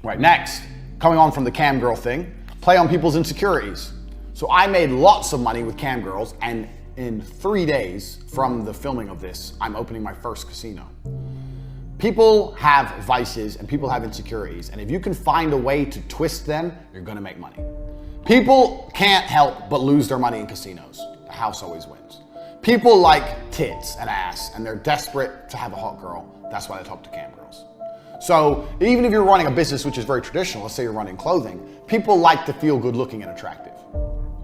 Right, next, coming on from the cam girl thing, play on people's insecurities. So I made lots of money with cam girls, and in 3 days from the filming of this, I'm opening my first casino. People have vices and people have insecurities, and if you can find a way to twist them, you're gonna make money. People can't help but lose their money in casinos. The house always wins. People like tits and ass, and they're desperate to have a hot girl. That's why they talk to cam girls. So even if you're running a business which is very traditional, let's say you're running clothing, people like to feel good looking and attractive.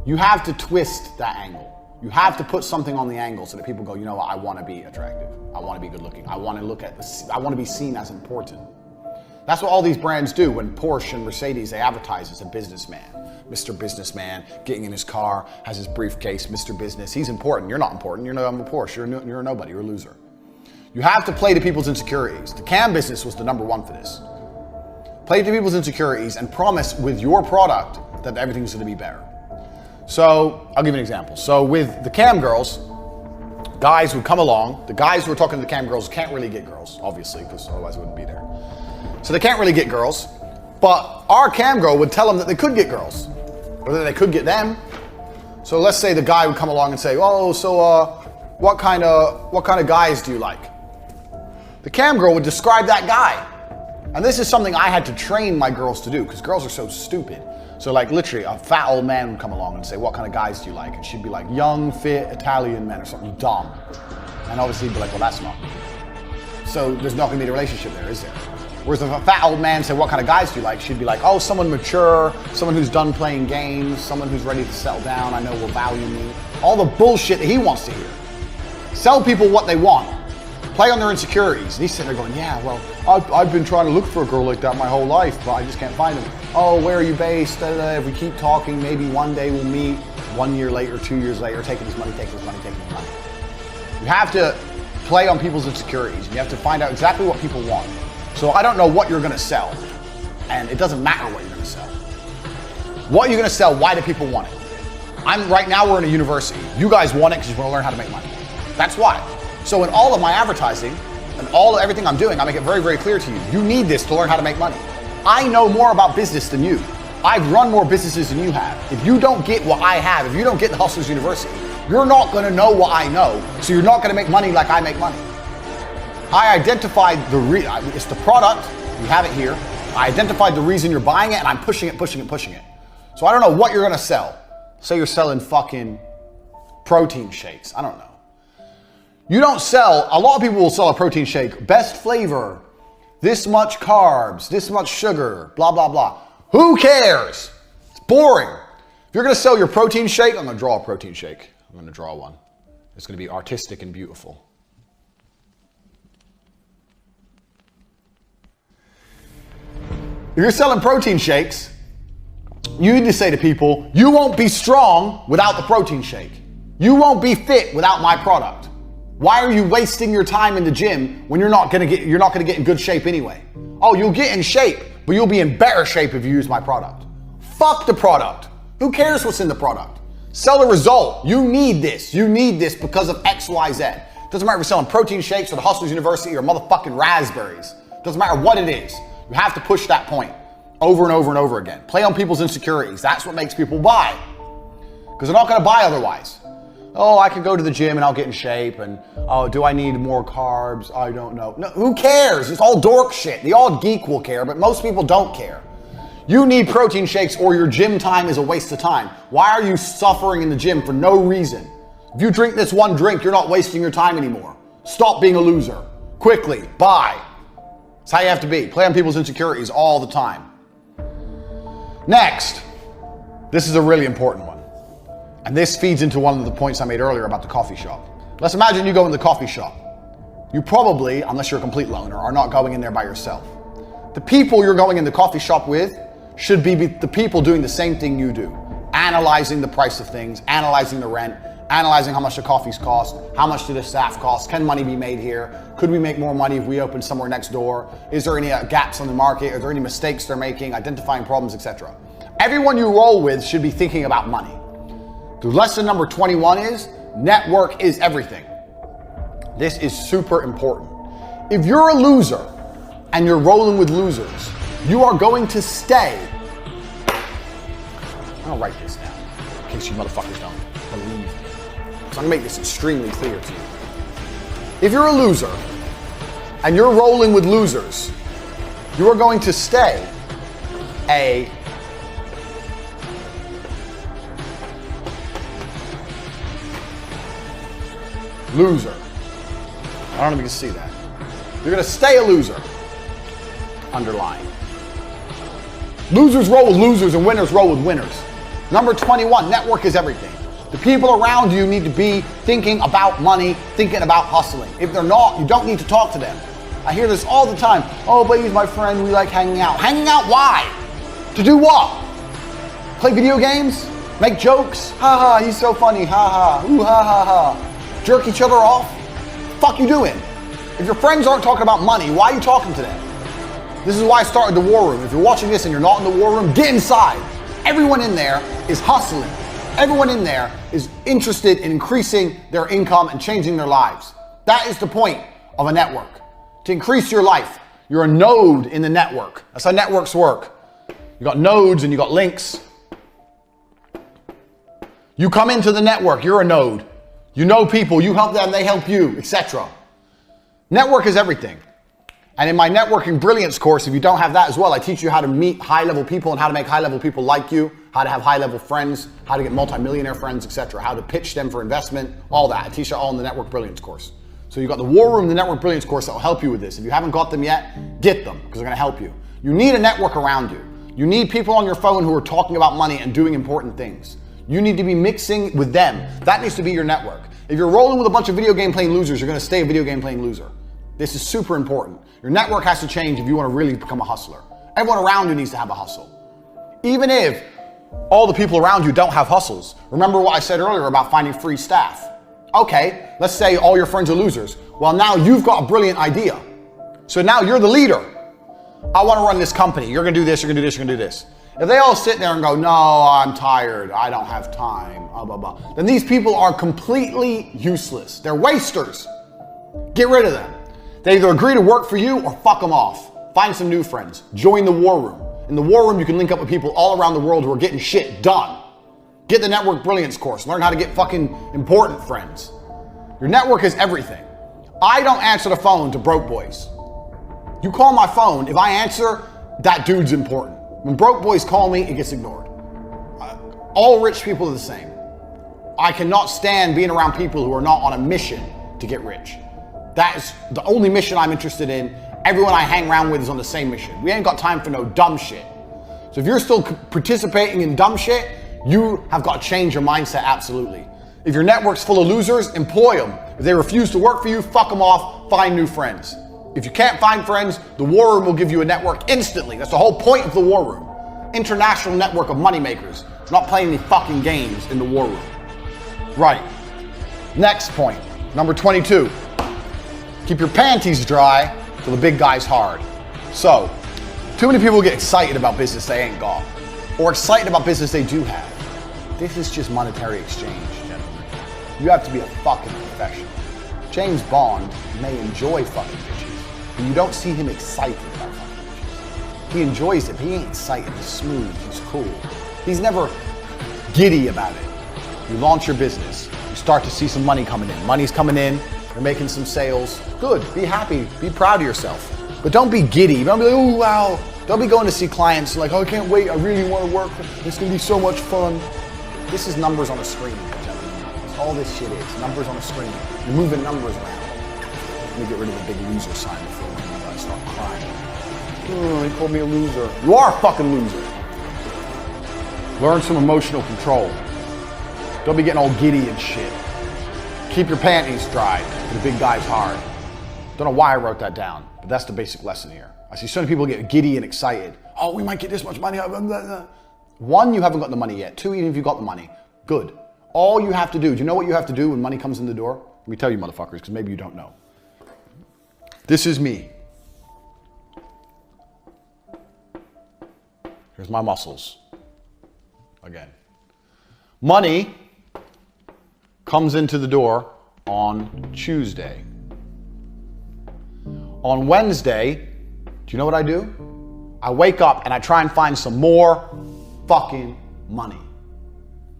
You have to twist that angle. You have to put something on the angle so that people go, you know what, I want to be attractive. I want to be good looking. I want to be seen as important. That's what all these brands do. When Porsche and Mercedes, they advertise as a businessman. Mr. Businessman, getting in his car, has his briefcase, Mr. Business. He's important. You're not important. You're a Porsche. You're a nobody. You're a loser. You have to play to people's insecurities. The cam business was the #1 for this. Play to people's insecurities and promise with your product that everything's going to be better. So I'll give you an example. So with the cam girls, guys would come along. The guys who are talking to the cam girls can't really get girls, obviously, because otherwise they wouldn't be there. So they can't really get girls, but our cam girl would tell them that they could get girls, or that they could get them. So let's say the guy would come along and say, oh, so what kind of guys do you like? The cam girl would describe that guy. And this is something I had to train my girls to do, because girls are so stupid. So like literally a fat old man would come along and say, what kind of guys do you like? And she'd be like, young, fit, Italian men or something dumb. And obviously he'd be like, well, that's not me. So there's not gonna be a relationship there, is there? Whereas if a fat old man said, what kind of guys do you like? She'd be like, oh, someone mature, someone who's done playing games, someone who's ready to settle down, I know will value me. All the bullshit that he wants to hear. Sell people what they want. Play on their insecurities. And he's sitting there going, yeah, well, I've been trying to look for a girl like that my whole life, but I just can't find them. Oh, where are you based? If we keep talking, maybe one day we'll meet. 1 year later, 2 years later, taking his money, taking his money, taking his money. You have to play on people's insecurities. You have to find out exactly what people want. So I don't know what you're gonna sell, and it doesn't matter what you're gonna sell. What you're gonna sell, why do people want it? Right now we're in a university. You guys want it because you wanna learn how to make money. That's why. So in all of my advertising and everything I'm doing, I make it very, very clear to you. You need this to learn how to make money. I know more about business than you. I've run more businesses than you have. If you don't get what I have, if you don't get the Hustlers University, you're not gonna know what I know, so you're not gonna make money like I make money. I identified it's the product, you have it here. I identified the reason you're buying it, and I'm pushing it, pushing it, pushing it. So I don't know what you're gonna sell. Say you're selling fucking protein shakes, I don't know. You don't sell, a lot of people will sell a protein shake, best flavor, this much carbs, this much sugar, blah, blah, blah. Who cares? It's boring. If you're gonna sell your protein shake, I'm gonna draw a protein shake. I'm gonna draw one. It's gonna be artistic and beautiful. If you're selling protein shakes, you need to say to people, you won't be strong without the protein shake. You won't be fit without my product. Why are you wasting your time in the gym when you're not gonna get in good shape anyway? Oh, you'll get in shape, but you'll be in better shape if you use my product. Fuck the product. Who cares what's in the product? Sell the result. You need this. You need this because of X, Y, Z. Doesn't matter if you're selling protein shakes or the Hustlers University or motherfucking raspberries. Doesn't matter what it is. You have to push that point over and over and over again. Play on people's insecurities. That's what makes people buy. Because they're not gonna buy otherwise. Oh, I can go to the gym and I'll get in shape, and oh, do I need more carbs? I don't know. No, who cares? It's all dork shit. The all geek will care, but most people don't care. You need protein shakes or your gym time is a waste of time. Why are you suffering in the gym for no reason? If you drink this one drink, you're not wasting your time anymore. Stop being a loser. Quickly, buy. That's how you have to be. Play on people's insecurities all the time. Next, this is a really important one. And this feeds into one of the points I made earlier about the coffee shop. Let's imagine you go in the coffee shop. You probably, unless you're a complete loner, are not going in there by yourself. The people you're going in the coffee shop with should be the people doing the same thing you do. Analyzing the price of things, analyzing the rent, analyzing how much the coffees cost, how much do the staff cost, can money be made here, could we make more money if we open somewhere next door, is there any gaps on the market, are there any mistakes they're making, identifying problems, etc. Everyone you roll with should be thinking about money. The lesson number 21 is, network is everything. This is super important. If you're a loser and you're rolling with losers, You are going to stay. I'll write this down in case you motherfuckers don't believe me. So I'm gonna make this extremely clear to you. If you're a loser and you're rolling with losers, you are going to stay a loser. I don't know if you can see that. You're going to stay a loser. Underline. Losers roll with losers and winners roll with winners. Number 21, network is everything. The people around you need to be thinking about money, thinking about hustling. If they're not, you don't need to talk to them. I hear this all the time. Oh, but he's my friend, we like hanging out. Hanging out, why? To do what? Play video games? Make jokes? Ha ha, he's so funny, ha ha, ooh ha ha ha. Jerk each other off? Fuck you doing? If your friends aren't talking about money, why are you talking to them? This is why I started the war room. If you're watching this and you're not in the war room, get inside. Everyone in there is hustling. Everyone in there is interested in increasing their income and changing their lives. That is the point of a network. To increase your life, you're a node in the network. That's how networks work. You got nodes and you got links. You come into the network, you're a node. You know people, you help them, they help you, etc. Network is everything. And in my Networking Brilliance course, if you don't have that as well, I teach you how to meet high-level people and how to make high-level people like you, how to have high-level friends, how to get multi-millionaire friends, etc., how to pitch them for investment, all that. I teach you all in the Network Brilliance course. So you got the War Room, the Network Brilliance course that will help you with this. If you haven't got them yet, get them because they're going to help you. You need a network around you. You need people on your phone who are talking about money and doing important things. You need to be mixing with them. That needs to be your network. If you're rolling with a bunch of video game playing losers, you're going to stay a video game playing loser. This is super important. Your network has to change if you want to really become a hustler. Everyone around you needs to have a hustle. Even if all the people around you don't have hustles. Remember what I said earlier about finding free staff. Okay, let's say all your friends are losers. Well, now you've got a brilliant idea. So now you're the leader. I want to run this company. You're going to do this, you're going to do this, you're going to do this. If they all sit there and go, no, I'm tired, I don't have time, blah, blah, blah, then these people are completely useless. They're wasters. Get rid of them. They either agree to work for you or fuck them off. Find some new friends. Join the war room. In the war room, you can link up with people all around the world who are getting shit done. Get the Network Brilliance course. Learn how to get fucking important friends. Your network is everything. I don't answer the phone to broke boys. You call my phone, if I answer, that dude's important. When broke boys call me, it gets ignored. All rich people are the same. I cannot stand being around people who are not on a mission to get rich. That is the only mission I'm interested in. Everyone I hang around with is on the same mission. We ain't got time for no dumb shit. So if you're still participating in dumb shit, you have got to change your mindset absolutely. If your network's full of losers, employ them. If they refuse to work for you, fuck them off, find new friends. If you can't find friends, the war room will give you a network instantly. That's the whole point of the war room. International network of moneymakers. Not playing any fucking games in the war room. Right. Next point, number 22. Keep your panties dry till the big guy's hard. So, too many people get excited about business they ain't got, or excited about business they do have. This is just monetary exchange, gentlemen. You have to be a fucking professional. James Bond may enjoy fucking bitches, but you don't see him excited about fucking bitches. He enjoys it, but he ain't excited. He's smooth, he's cool. He's never giddy about it. You launch your business, you start to see some money coming in. Money's coming in, you're making some sales. Good, be happy, be proud of yourself. But don't be giddy. Don't be like, oh wow. Don't be going to see clients like, oh, I can't wait, I really want to work. It's gonna be so much fun. This is numbers on a screen, gentlemen. That's all this shit is, numbers on a screen. You're moving numbers around. Let me get rid of the big loser sign before I start crying. Oh, he called me a loser. You are a fucking loser. Learn some emotional control. Don't be getting all giddy and shit. Keep your panties dry. The big guy's hard. Don't know why I wrote that down, but that's the basic lesson here. I see so many people get giddy and excited. Oh, we might get this much money. One, you haven't got the money yet. Two, even if you got the money, good. All you have to do you know what you have to do when money comes in the door? Let me tell you, motherfuckers, because maybe you don't know. This is me. Here's my muscles. Again. Money comes into the door on Tuesday. On Wednesday, do you know what I do? I wake up and I try and find some more fucking money.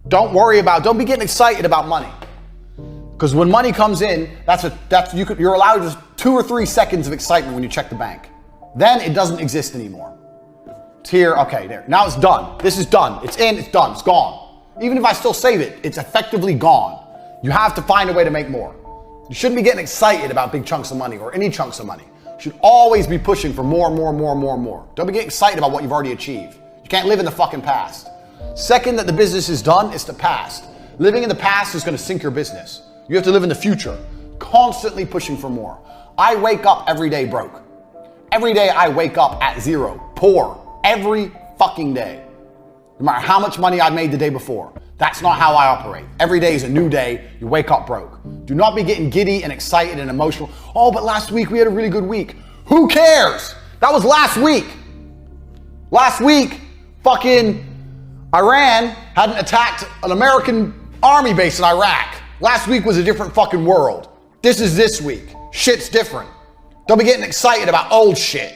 Don't be getting excited about money. Because when money comes in, you're allowed just 2 or 3 seconds of excitement when you check the bank. Then it doesn't exist anymore. It's here, okay, there. Now it's done. This is done. It's in, it's done, it's gone. Even if I still save it, it's effectively gone. You have to find a way to make more. You shouldn't be getting excited about big chunks of money or any chunks of money. You should always be pushing for more. Don't be getting excited about what you've already achieved. You can't live in the fucking past. Second that the business is done, it's the past. Living in the past is gonna sink your business. You have to live in the future, constantly pushing for more. I wake up every day broke. Every day I wake up at zero, poor, every fucking day. No matter how much money I made the day before. That's not how I operate. Every day is a new day, you wake up broke. Do not be getting giddy and excited and emotional. Oh, but last week we had a really good week. Who cares? That was last week. Last week, fucking Iran hadn't attacked an American army base in Iraq. Last week was a different fucking world. This is this week. Shit's different. Don't be getting excited about old shit.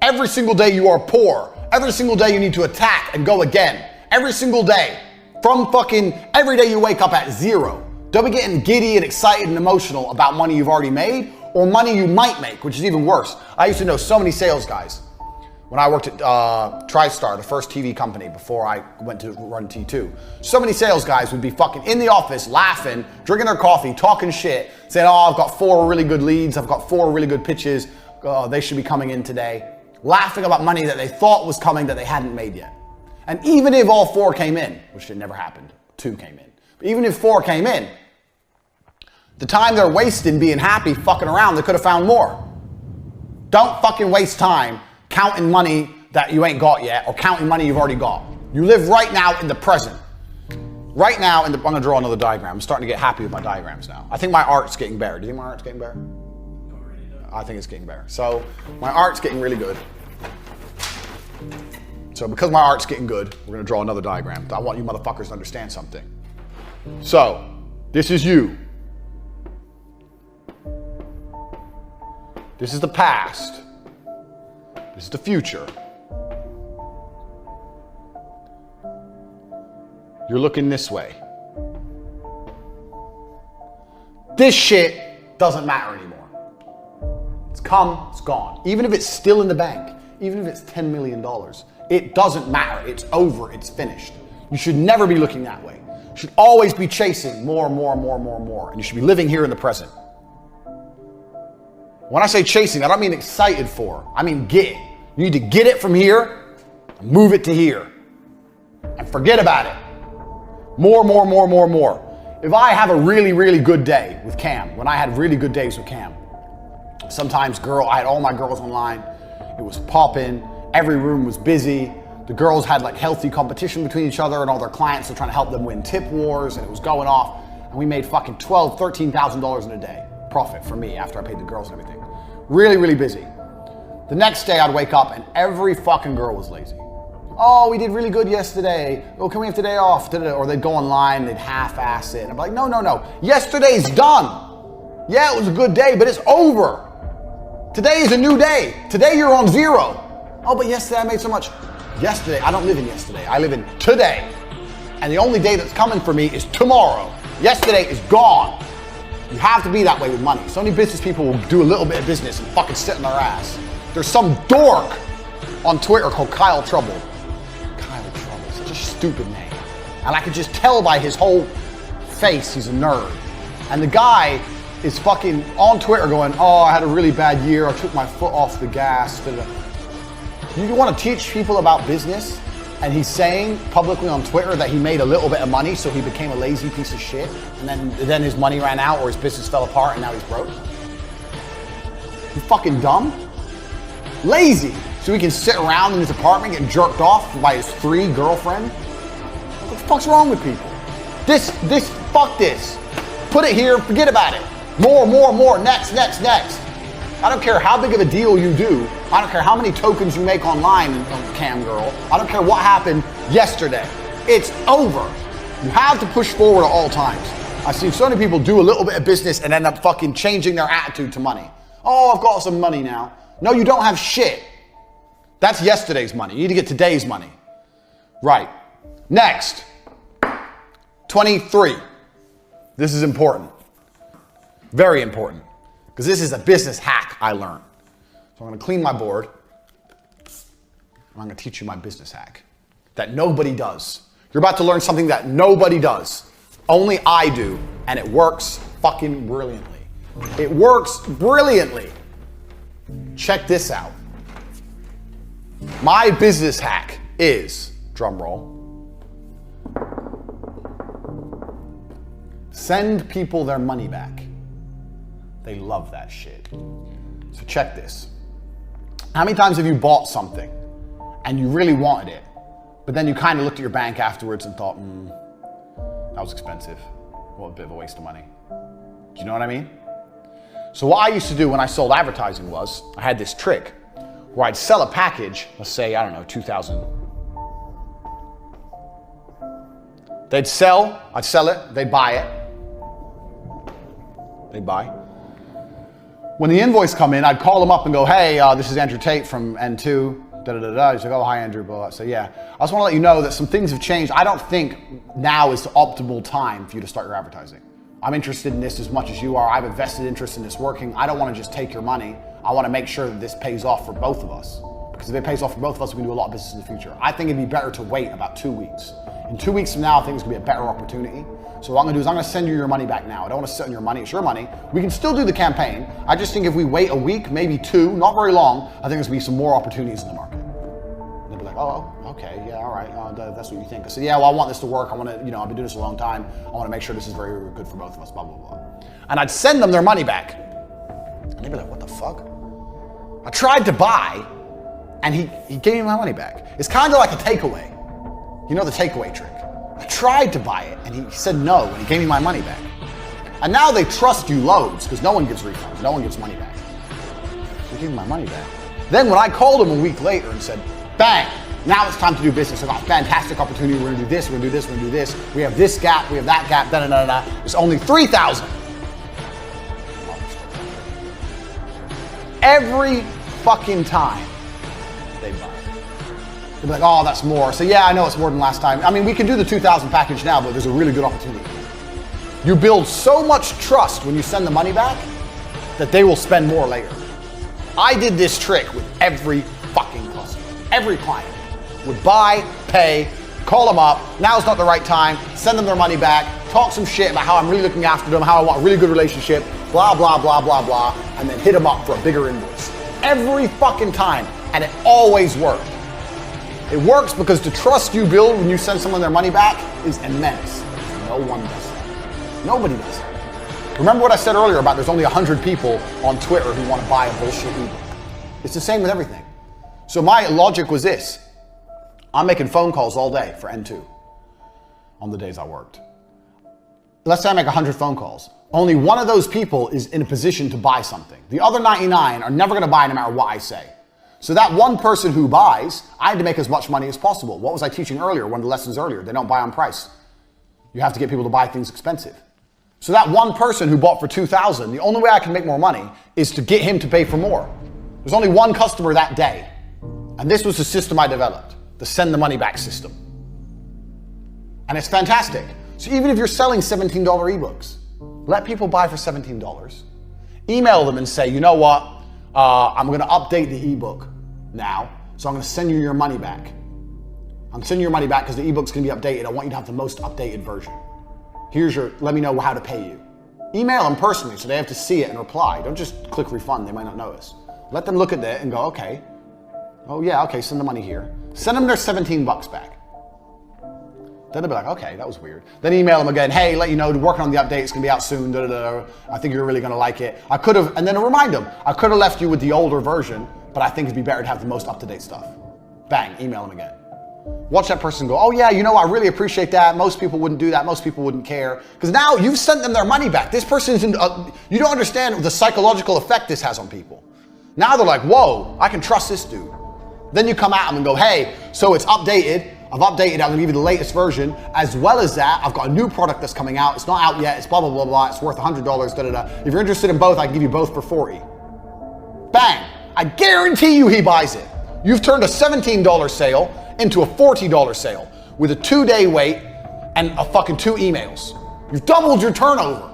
Every single day you are poor. Every single day you need to attack and go again. Every single day. From fucking every day you wake up at zero. Don't be getting giddy and excited and emotional about money you've already made or money you might make, which is even worse. I used to know so many sales guys. When I worked at TriStar, the first TV company before I went to run T2, so many sales guys would be fucking in the office laughing, drinking their coffee, talking shit, saying, oh, I've got 4 really good leads, I've got 4 really good pitches, they should be coming in today. Laughing about money that they thought was coming that they hadn't made yet. And even if all 4 came in, which it never happened, 2 came in, but even if 4 came in, the time they're wasting being happy, fucking around, they could have found more. Don't fucking waste time counting money that you ain't got yet or counting money you've already got. You live right now in the present. Right now, I'm gonna draw another diagram. I'm starting to get happy with my diagrams now. I think my art's getting better. Do you think my art's getting better? I think it's getting better. So my art's getting really good. So because my art's getting good, we're gonna draw another diagram. I want you motherfuckers to understand something. So this is you. This is the past. This is the future. You're looking this way. This shit doesn't matter anymore. It's come, it's gone. Even if it's still in the bank, even if it's $10 million, it doesn't matter. It's over, it's finished. You should never be looking that way. You should always be chasing more. And you should be living here in the present. When I say chasing, I don't mean excited for. I mean get. You need to get it from here, move it to here, and forget about it. More. If I have a really good day with Cam, when I had really good days with Cam, sometimes I had all my girls online. It was popping. Every room was busy. The girls had like healthy competition between each other, and all their clients were trying to help them win tip wars, and it was going off. And we made fucking $12,000, $13,000 in a day profit for me after I paid the girls and everything. Really busy. The next day I'd wake up and every fucking girl was lazy. Oh, we did really good yesterday. Oh, can we have today off? Or they'd go online, they'd half-ass it. And I'm like, no. Yesterday's done. Yeah, it was a good day, but it's over. Today is a new day. Today you're on zero. Oh, but yesterday I made so much. Yesterday, I don't live in yesterday. I live in today. And the only day that's coming for me is tomorrow. Yesterday is gone. You have to be that way with money. So many business people will do a little bit of business and fucking sit on their ass. There's some dork on Twitter called Kyle Trouble. Kyle Trouble, such a stupid name. And I could just tell by his whole face he's a nerd. And the guy is fucking on Twitter going, oh, I had a really bad year. I took my foot off the gas. You want to teach people about business? And he's saying publicly on Twitter that he made a little bit of money, so he became a lazy piece of shit, and then his money ran out or his business fell apart and now he's broke? You fucking dumb? Lazy, so he can sit around in his apartment getting jerked off by his 3 girlfriend? What the fuck's wrong with people? Fuck this. Put it here, forget about it. More, next. I don't care how big of a deal you do. I don't care how many tokens you make online on Cam Girl. I don't care what happened yesterday. It's over. You have to push forward at all times. I've seen so many people do a little bit of business and end up fucking changing their attitude to money. Oh, I've got some money now. No, you don't have shit. That's yesterday's money. You need to get today's money. Right. Next. 23. This is important. Very important. Because this is a business hack I learned. So I'm going to clean my board. I'm going to teach you my business hack that nobody does. You're about to learn something that nobody does. Only I do, and it works fucking brilliantly. It works brilliantly. Check this out. My business hack is, drum roll, send people their money back. They love that shit. So check this. How many times have you bought something and you really wanted it, but then you kind of looked at your bank afterwards and thought, that was expensive. What a bit of a waste of money. Do you know what I mean? So what I used to do when I sold advertising was, I had this trick where I'd sell a package, let's say, I don't know, 2,000. I'd sell it, they'd buy it. They'd buy. When the invoice come in, I'd call them up and go, hey, this is Andrew Tate from N2, da-da-da-da. He's like, oh, hi, Andrew, blah, blah. I say, yeah. I just want to let you know that some things have changed. I don't think now is the optimal time for you to start your advertising. I'm interested in this as much as you are. I have a vested interest in this working. I don't want to just take your money. I want to make sure that this pays off for both of us. Because if it pays off for both of us, we can do a lot of business in the future. I think it'd be better to wait about 2 weeks. In 2 weeks from now, I think it's going to be a better opportunity. So what I'm going to do is I'm going to send you your money back now. I don't want to sit on your money. It's your money. We can still do the campaign. I just think if we wait a week, maybe 2, not very long, I think there's going to be some more opportunities in the market. And they'll be like, oh, okay, yeah, all right, that's what you think. I said, yeah, well, I want this to work. I want to, I've been doing this a long time. I want to make sure this is very, very good for both of us, blah, blah, blah. And I'd send them their money back. And they'd be like, what the fuck? I tried to buy, and he gave me my money back. It's kind of like a takeaway. You know the takeaway trick. I tried to buy it, and he said no, and he gave me my money back. And now they trust you loads, because no one gives refunds, no one gives money back. So he gave me my money back. Then when I called him a week later and said, bang, now it's time to do business. I got a fantastic opportunity. We're gonna do this, we're gonna do this, we're gonna do this. We have this gap, we have that gap, da-da-da-da. It's only 3,000. Every fucking time they buy. They'll be like, oh, that's more. So yeah, I know it's more than last time. I mean, we can do the 2,000 package now, but there's a really good opportunity. You build so much trust when you send the money back that they will spend more later. I did this trick with every fucking customer. Every client would buy, pay, call them up. Now's not the right time. Send them their money back. Talk some shit about how I'm really looking after them, how I want a really good relationship, blah, blah, blah, blah, blah, and then hit them up for a bigger invoice. Every fucking time, and it always worked. It works because the trust you build when you send someone their money back is immense. No one does that. Nobody does that. Remember what I said earlier about there's only 100 people on Twitter who want to buy a bullshit ebook. It's the same with everything. So my logic was this. I'm making phone calls all day for N2 on the days I worked. Let's say I make 100 phone calls. Only one of those people is in a position to buy something. The other 99 are never going to buy no matter what I say. So that one person who buys, I had to make as much money as possible. What was I teaching earlier? One of the lessons earlier. They don't buy on price. You have to get people to buy things expensive. So that one person who bought for 2,000, the only way I can make more money is to get him to pay for more. There's only one customer that day. And this was the system I developed, the send the money back system. And it's fantastic. So even if you're selling $17 ebooks, let people buy for $17. Email them and say, you know what? I'm going to update the ebook now, so I'm going to send you your money back. I'm sending your money back because the ebook's going to be updated. I want you to have the most updated version. Let me know how to pay you. Email them personally so they have to see it and reply. Don't just click refund, they might not notice. Let them look at that and go, okay. Oh yeah, okay, send the money here. Send them their 17 bucks back. Then they'll be like, okay, that was weird. Then email them again, hey, let you know, working on the update, it's gonna be out soon, da, da, da. I think you're really gonna like it. I could have, and then remind them, I could have left you with the older version, but I think it'd be better to have the most up-to-date stuff. Bang, email them again. Watch that person go, oh yeah, you know, I really appreciate that. Most people wouldn't do that. Most people wouldn't care. Because now you've sent them their money back. This person isn't, you don't understand the psychological effect this has on people. Now they're like, whoa, I can trust this dude. Then you come at them and go, hey, so it's updated. I've updated, I'm gonna give you the latest version. As well as that, I've got a new product that's coming out. It's not out yet, it's blah, blah, blah, blah. It's worth $100, da, da, da. If you're interested in both, I can give you both for 40. Bang, I guarantee you he buys it. You've turned a $17 sale into a $40 sale with a 2-day wait and a fucking 2 emails. You've doubled your turnover.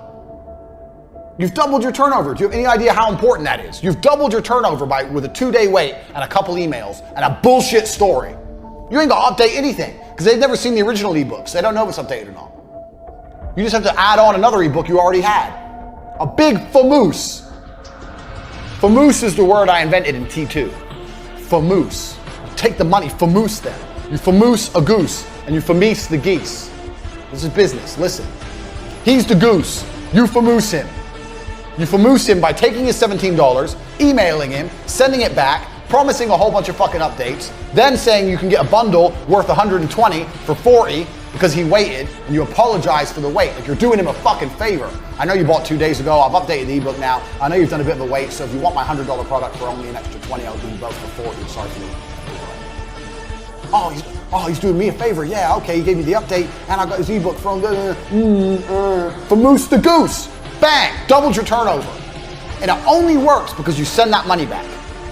You've doubled your turnover. Do you have any idea how important that is? You've doubled your turnover with a 2-day wait and a couple emails and a bullshit story. You ain't gonna update anything because they've never seen the original ebooks. They don't know if it's updated or not. You just have to add on another ebook you already had. A big famoose. Famoose is the word I invented in T2. Famoose. Take the money, famoose them. You famoose a goose and you famease the geese. This is business, listen. He's the goose, you famoose him. You famoose him by taking his $17, emailing him, sending it back, promising a whole bunch of fucking updates, then saying you can get a bundle worth 120 for 40 because he waited, and you apologize for the wait. Like you're doing him a fucking favor. I know you bought 2 days ago, I've updated the ebook now. I know you've done a bit of a wait, so if you want my $100 product for only an extra 20, I'll do you both for 40. Sorry for me. Oh, he's doing me a favor. Yeah, okay, he gave me the update, and I got his ebook from Moose the Goose. Bang, doubled your turnover. And it only works because you send that money back.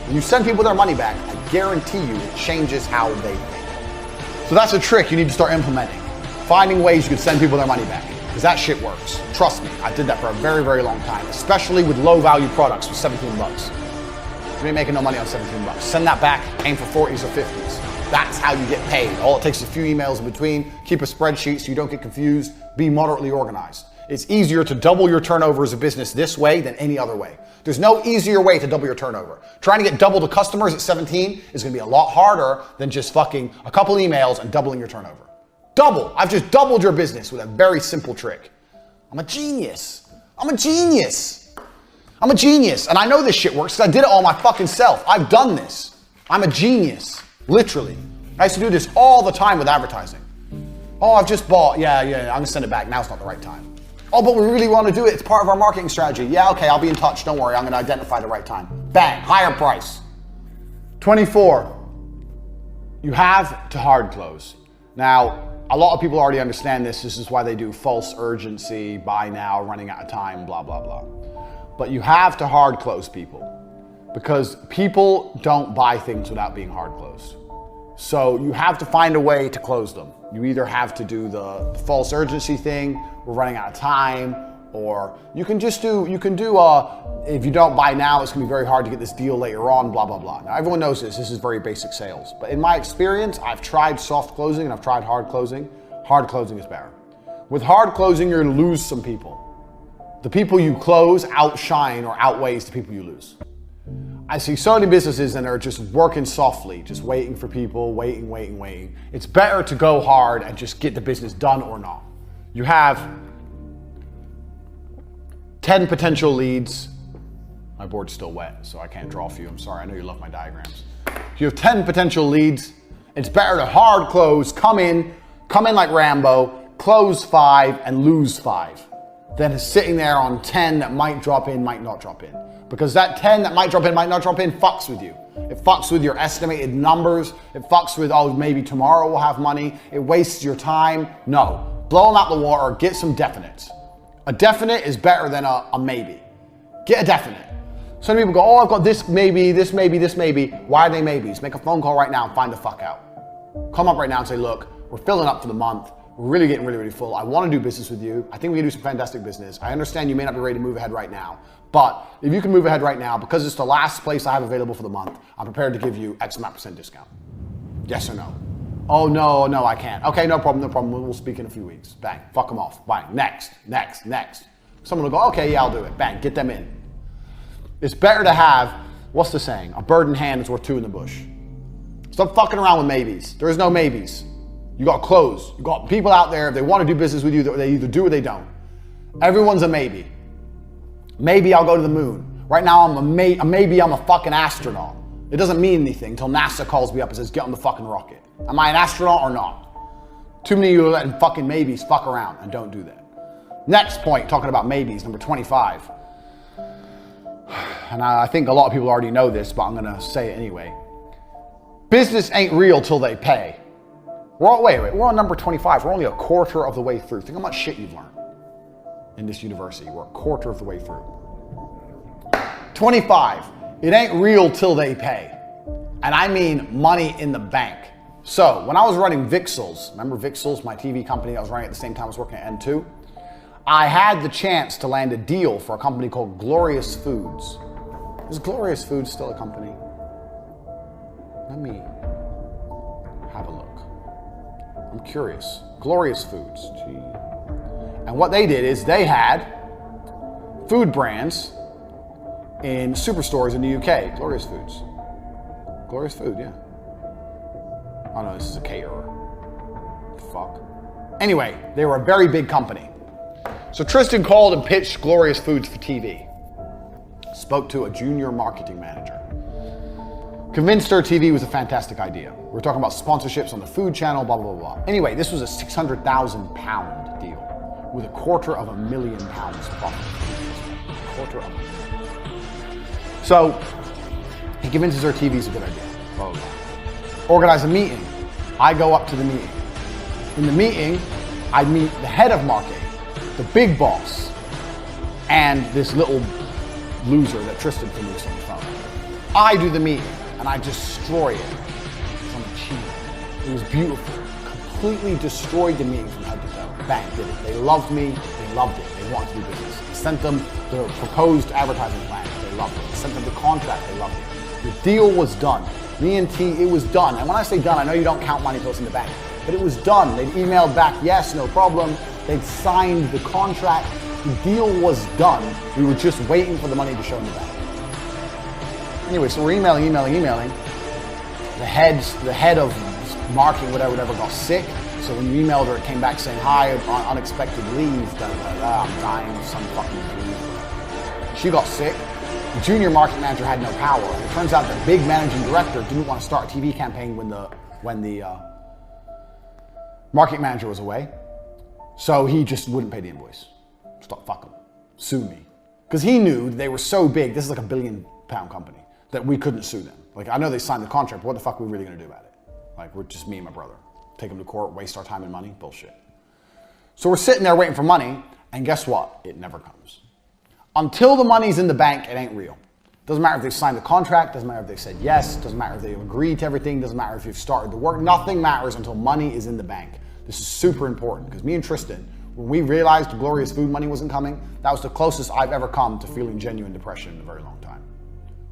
When you send people their money back, I guarantee you it changes how they think. So that's a trick you need to start implementing. Finding ways you can send people their money back. Because that shit works. Trust me, I did that for a very, very long time, especially with low value products with 17 bucks. You ain't making no money on 17 bucks. Send that back, aim for 40s or 50s. That's how you get paid. All it takes is a few emails in between. Keep a spreadsheet so you don't get confused. Be moderately organized. It's easier to double your turnover as a business this way than any other way. There's no easier way to double your turnover. Trying to get double the customers at 17 is gonna be a lot harder than just fucking a couple emails and doubling your turnover. Double. I've just doubled your business with a very simple trick. I'm a genius. I'm a genius. I'm a genius. And I know this shit works because I did it all my fucking self. I've done this. I'm a genius. Literally. I used to do this all the time with advertising. Oh, I've just bought. Yeah, I'm gonna send it back. Now's not the right time. Oh, but we really want to do it. It's part of our marketing strategy. Yeah, okay, I'll be in touch. Don't worry, I'm gonna identify the right time. Bang, higher price. 24, you have to hard close. Now, a lot of people already understand this. This is why they do false urgency, buy now, running out of time, blah, blah, blah. But you have to hard close people because people don't buy things without being hard closed. So you have to find a way to close them. You either have to do the false urgency thing, we're running out of time, or you can just do, if you don't buy now, it's gonna be very hard to get this deal later on, blah, blah, blah. Now everyone knows this is very basic sales. But in my experience, I've tried soft closing and I've tried hard closing. Hard closing is better. With hard closing, you're gonna lose some people. The people you close outshine or outweighs the people you lose. I see so many businesses and they're just working softly, just waiting for people, waiting. It's better to go hard and just get the business done or not. You have 10 potential leads. My board's still wet, so I can't draw for you. I'm sorry, I know you love my diagrams. You have 10 potential leads. It's better to hard close, come in like Rambo, close 5 and lose 5 than sitting there on 10 that might drop in, might not drop in. Because that 10 that might drop in, might not drop in, fucks with you. It fucks with your estimated numbers. It fucks with, oh, maybe tomorrow we'll have money. It wastes your time. No, blow them out the water, get some definites. A definite is better than a maybe. Get a definite. Some people go, oh, I've got this maybe, this maybe, this maybe. Why are they maybes? Make a phone call right now and find the fuck out. Come up right now and say, look, we're filling up for the month. We're really getting really full. I want to do business with you. I think we can do some fantastic business. I understand you may not be ready to move ahead right now, but if you can move ahead right now, because it's the last place I have available for the month, I'm prepared to give you X amount % discount. Yes or no? Oh, no, I can't. Okay, no problem. We'll speak in a few weeks. Bang, fuck them off. Bang, next. Someone will go, okay, yeah, I'll do it. Bang, get them in. It's better to have, what's the saying? A bird in hand is worth 2 in the bush. Stop fucking around with maybes. There is no maybes. You got close. You got people out there, if they want to do business with you, they either do or they don't. Everyone's a maybe. Maybe I'll go to the moon. Right now maybe I'm a fucking astronaut. It doesn't mean anything until NASA calls me up and says, get on the fucking rocket. Am I an astronaut or not? Too many of you are letting fucking maybes fuck around, and don't do that. Next point, talking about maybes, number 25. And I think a lot of people already know this, but I'm gonna say it anyway. Business ain't real till they pay. We're on number 25. We're only a quarter of the way through. Think how much shit you've learned in this university. We're a quarter of the way through. 25, it ain't real till they pay. And I mean money in the bank. So when I was running Vixels, remember Vixels, my TV company I was running at the same time I was working at N2? I had the chance to land a deal for a company called Glorious Foods. Is Glorious Foods still a company? Let me have a look. I'm curious. Glorious Foods. Gee. And what they did is they had food brands in superstores in the UK. Glorious Foods. Glorious Food, yeah. Oh no, this is a caterer. Fuck. Anyway, they were a very big company. So Tristan called and pitched Glorious Foods for TV. Spoke to a junior marketing manager. Convinced her TV was a fantastic idea. We were talking about sponsorships on the food channel, blah, blah, blah. Anyway, this was a £600,000 deal with £250,000 profit. So he convinces her TV's a good idea. Blah, blah, blah. Organize a meeting. I go up to the meeting. In the meeting, I meet the head of marketing, the big boss, and this little loser that Tristan produced on the phone. I do the meeting, and I destroy it from the cheese. It was beautiful. Completely destroyed the meeting from head to toe. Bang, did it. They loved me. They loved it. They wanted to do business. I sent them the proposed advertising plan. They loved it. I sent them the contract. They loved it. The deal was done. Me and T, it was done. And when I say done, I know you don't count money till it's in the bank, but it was done. They'd emailed back, yes, no problem. They'd signed the contract. The deal was done. We were just waiting for the money to show in the bank. Anyway, so we're emailing. The head of marketing, whatever, got sick. So when you emailed her, it came back saying, hi, on unexpected leave, I'm dying of some fucking leave. She got sick. The junior marketing manager had no power. It turns out the big managing director didn't want to start a TV campaign when the marketing manager was away. So he just wouldn't pay the invoice. Stop fucking. Sue me. Because he knew they were so big, this is like £1 billion company, that we couldn't sue them. Like, I know they signed the contract, but what the fuck are we really gonna do about it? Like, we're just me and my brother. Take them to court, waste our time and money? Bullshit. So we're sitting there waiting for money, and guess what? It never comes. Until the money's in the bank, it ain't real. Doesn't matter if they signed the contract, doesn't matter if they said yes, doesn't matter if they've agreed to everything, doesn't matter if you've started the work, nothing matters until money is in the bank. This is super important, because me and Tristan, when we realized the Glorious Food money wasn't coming, that was the closest I've ever come to feeling genuine depression in a very long time.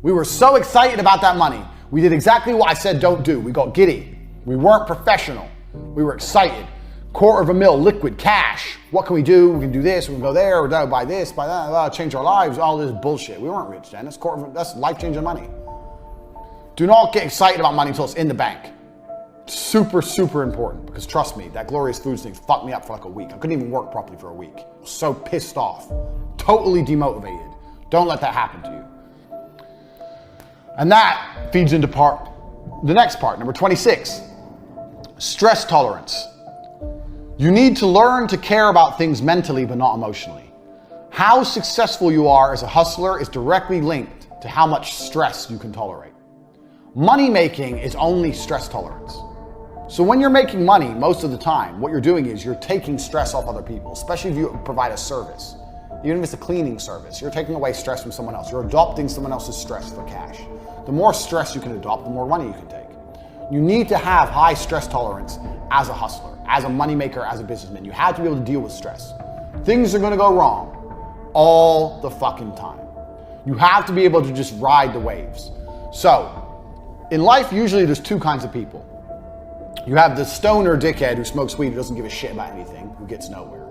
We were so excited about that money. We did exactly what I said don't do. We got giddy. We weren't professional. We were excited. $250,000 liquid cash. What can we do? We can do this, we can go there, or buy this, buy that, change our lives, all this bullshit. We weren't rich then. That's life-changing money. Do not get excited about money until it's in the bank. Super, super important, because trust me, that Glorious Foods thing fucked me up for like a week. I couldn't even work properly for a week. I was so pissed off, totally demotivated. Don't let that happen to you. And that feeds into the next part, number 26, stress tolerance. You need to learn to care about things mentally, but not emotionally. How successful you are as a hustler is directly linked to how much stress you can tolerate. Money making is only stress tolerance. So when you're making money, most of the time, what you're doing is you're taking stress off other people, especially if you provide a service. Even if it's a cleaning service, you're taking away stress from someone else. You're adopting someone else's stress for cash. The more stress you can adopt, the more money you can take. You need to have high stress tolerance as a hustler, as a moneymaker, as a businessman. You have to be able to deal with stress. Things are gonna go wrong all the fucking time. You have to be able to just ride the waves. So, in life, usually there's two kinds of people. You have the stoner dickhead who smokes weed, who doesn't give a shit about anything, who gets nowhere.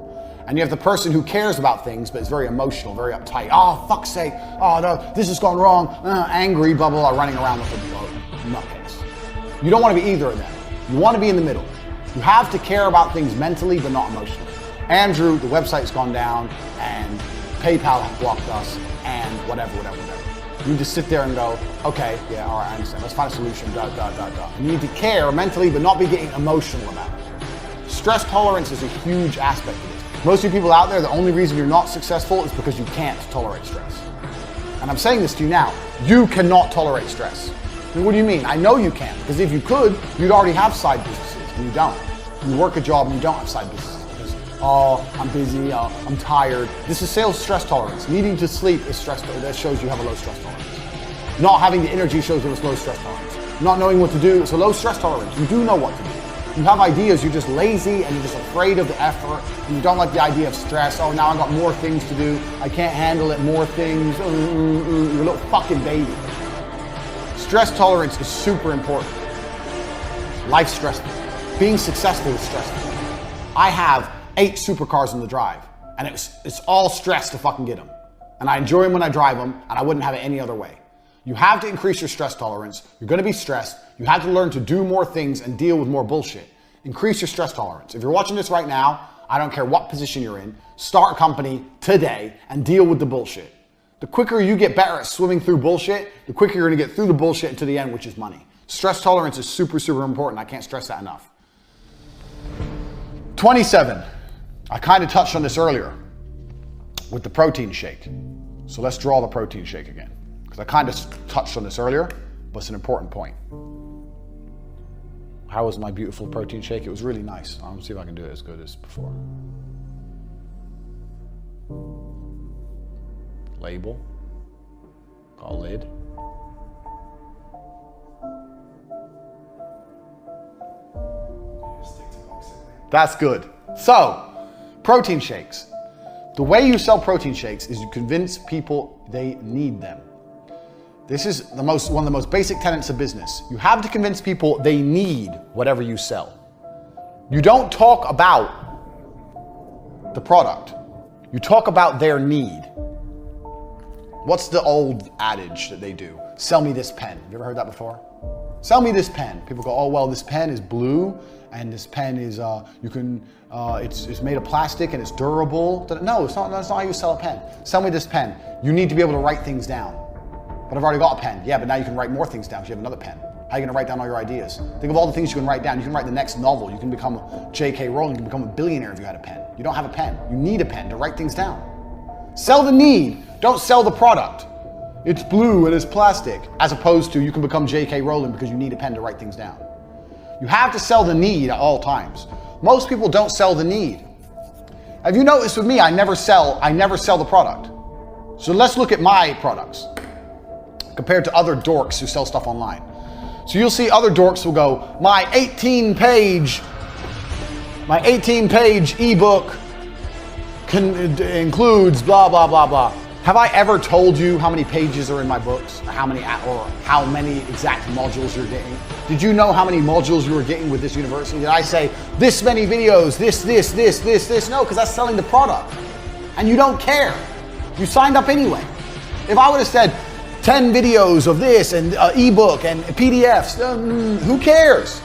And you have the person who cares about things, but is very emotional, very uptight. Oh, fuck's sake. Oh, no, this has gone wrong. Angry, blah, blah, blah, running around with a nutcase. You don't want to be either of them. You want to be in the middle. You have to care about things mentally, but not emotionally. Andrew, the website's gone down, and PayPal blocked us, and whatever. You just sit there and go, okay, yeah, all right, I understand. Let's find a solution, You need to care mentally, but not be getting emotional about it. Stress tolerance is a huge aspect of this. Most of you people out there, the only reason you're not successful is because you can't tolerate stress. And I'm saying this to you now. You cannot tolerate stress. I mean, what do you mean? I know you can, because if you could, you'd already have side businesses, and you don't. You work a job and you don't have side businesses because, oh, I'm busy, I'm tired. This is sales stress tolerance. Needing to sleep is stress tolerance. That shows you have a low stress tolerance. Not having the energy shows you have a low stress tolerance. not knowing what to do. It's a low stress tolerance. You do know what to do. You have ideas, you're just lazy and you're just afraid of the effort and you don't like the idea of stress. Oh, now I've got more things to do. I can't handle it, more things. You're a little fucking baby. Stress tolerance is super important. Life's stressful. Being successful is stressful. I have 8 supercars in the drive and it's all stress to fucking get them. And I enjoy them when I drive them and I wouldn't have it any other way. You have to increase your stress tolerance. You're going to be stressed. You have to learn to do more things and deal with more bullshit. Increase your stress tolerance. If you're watching this right now, I don't care what position you're in, start a company today and deal with the bullshit. The quicker you get better at swimming through bullshit, the quicker you're going to get through the bullshit and to the end, which is money. Stress tolerance is super, super important. I can't stress that enough. 27. I kind of touched on this earlier with the protein shake. So let's draw the protein shake again. Because I kind of touched on this earlier, but it's an important point. How was my beautiful protein shake? It was really nice. I'm gonna see if I can do it as good as before. Label. Got a lid. That's good. So, protein shakes. The way you sell protein shakes is you convince people they need them. This is one of the most basic tenets of business. You have to convince people they need whatever you sell. You don't talk about the product. You talk about their need. What's the old adage that they do? Sell me this pen. Have you ever heard that before? Sell me this pen. People go, oh, well, this pen is blue and this pen is, it's made of plastic and it's durable. No, that's not how you sell a pen. Sell me this pen. You need to be able to write things down. But I've already got a pen. Yeah, but now you can write more things down because you have another pen. How are you gonna write down all your ideas? Think of all the things you can write down. You can write the next novel. You can become J.K. Rowling. You can become a billionaire if you had a pen. You don't have a pen. You need a pen to write things down. Sell the need. Don't sell the product. It's blue and it's plastic. As opposed to you can become J.K. Rowling because you need a pen to write things down. You have to sell the need at all times. Most people don't sell the need. Have you noticed with me, I never sell the product. So let's look at my products compared to other dorks who sell stuff online. So you'll see other dorks will go, my 18-page ebook includes blah, blah, blah, blah. Have I ever told you how many pages are in my books? Or how many exact modules you're getting? Did you know how many modules you were getting with this university? Did I say, this many videos, this? No, because that's selling the product. And you don't care. You signed up anyway. If I would have said, 10 videos of this and ebook and PDFs, who cares?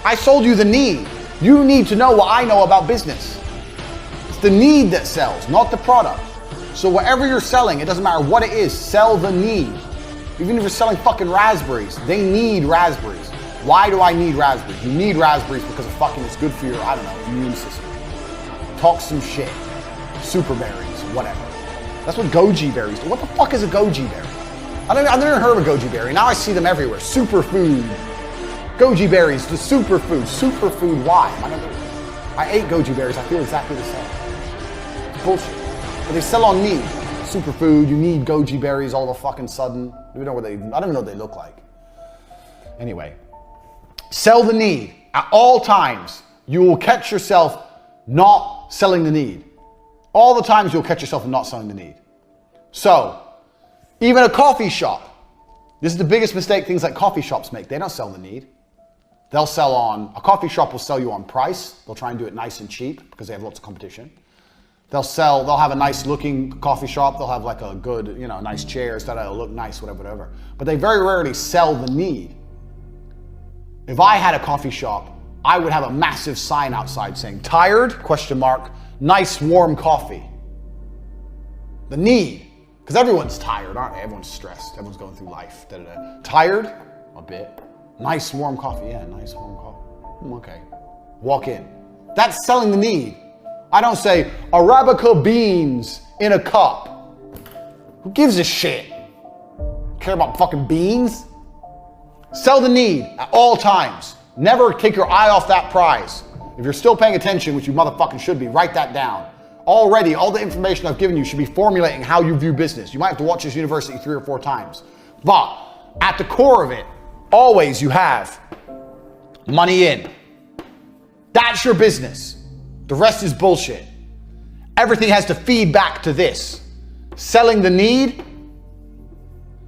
I sold you the need. You need to know what I know about business. It's the need that sells, not the product. So whatever you're selling, it doesn't matter what it is, sell the need. Even if you're selling fucking raspberries, they need raspberries. Why do I need raspberries? You need raspberries because it's good for your, immune system. Talk some shit. Super berries, whatever. That's what goji berries do. What the fuck is a goji berry? I've never heard of a goji berry. Now I see them everywhere. Superfood. Goji berries, the superfood. Superfood, why? I ate goji berries. I feel exactly the same. It's bullshit. But they sell on need. Superfood, you need goji berries all of a fucking sudden. I don't even know what they look like. Anyway, sell the need. At all times, you will catch yourself not selling the need. All the times you'll catch yourself not selling the need. So, even a coffee shop. This is the biggest mistake things like coffee shops make. They don't sell the need. A coffee shop will sell you on price. They'll try and do it nice and cheap because they have lots of competition. They'll have a nice looking coffee shop. They'll have like a good, nice chairs that'll look nice, whatever. But they very rarely sell the need. If I had a coffee shop, I would have a massive sign outside saying, tired, ? Nice warm coffee. The need. Because everyone's tired, aren't they? Everyone's stressed. Everyone's going through life. Tired? A bit. Nice warm coffee. Yeah, nice warm coffee. Okay. Walk in. That's selling the need. I don't say Arabica beans in a cup. Who gives a shit? Care about fucking beans? Sell the need at all times. Never take your eye off that prize. If you're still paying attention, which you motherfucking should be, write that down. Already, all the information I've given you should be formulating how you view business. You might have to watch this university 3 or 4 times. But at the core of it, Always you have money in. That's your business. The rest is bullshit. Everything has to feed back to this. Selling the need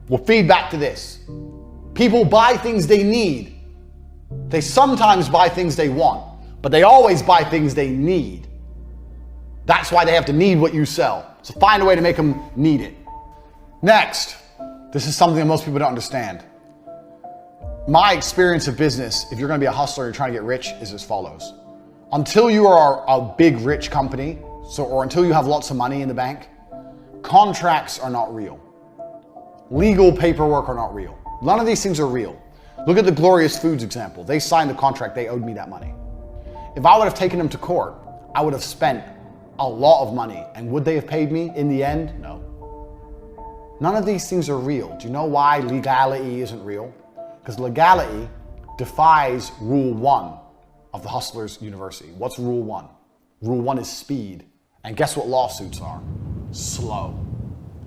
will feed back to this. People buy things they need. They sometimes buy things they want, but they always buy things they need. That's why they have to need what you sell. So find a way to make them need it. Next, this is something that most people don't understand. My experience of business, if you're gonna be a hustler and you're trying to get rich, is as follows. Until you are a big rich company, or until you have lots of money in the bank, contracts are not real. Legal paperwork are not real. None of these things are real. Look at the Glorious Foods example. They signed the contract, they owed me that money. If I would have taken them to court, I would have spent a lot of money. And would they have paid me in the end? No. None of these things are real. Do you know why legality isn't real? Because legality defies rule 1 of the Hustlers University. What's rule 1? Rule 1 is speed. And guess what lawsuits are? Slow.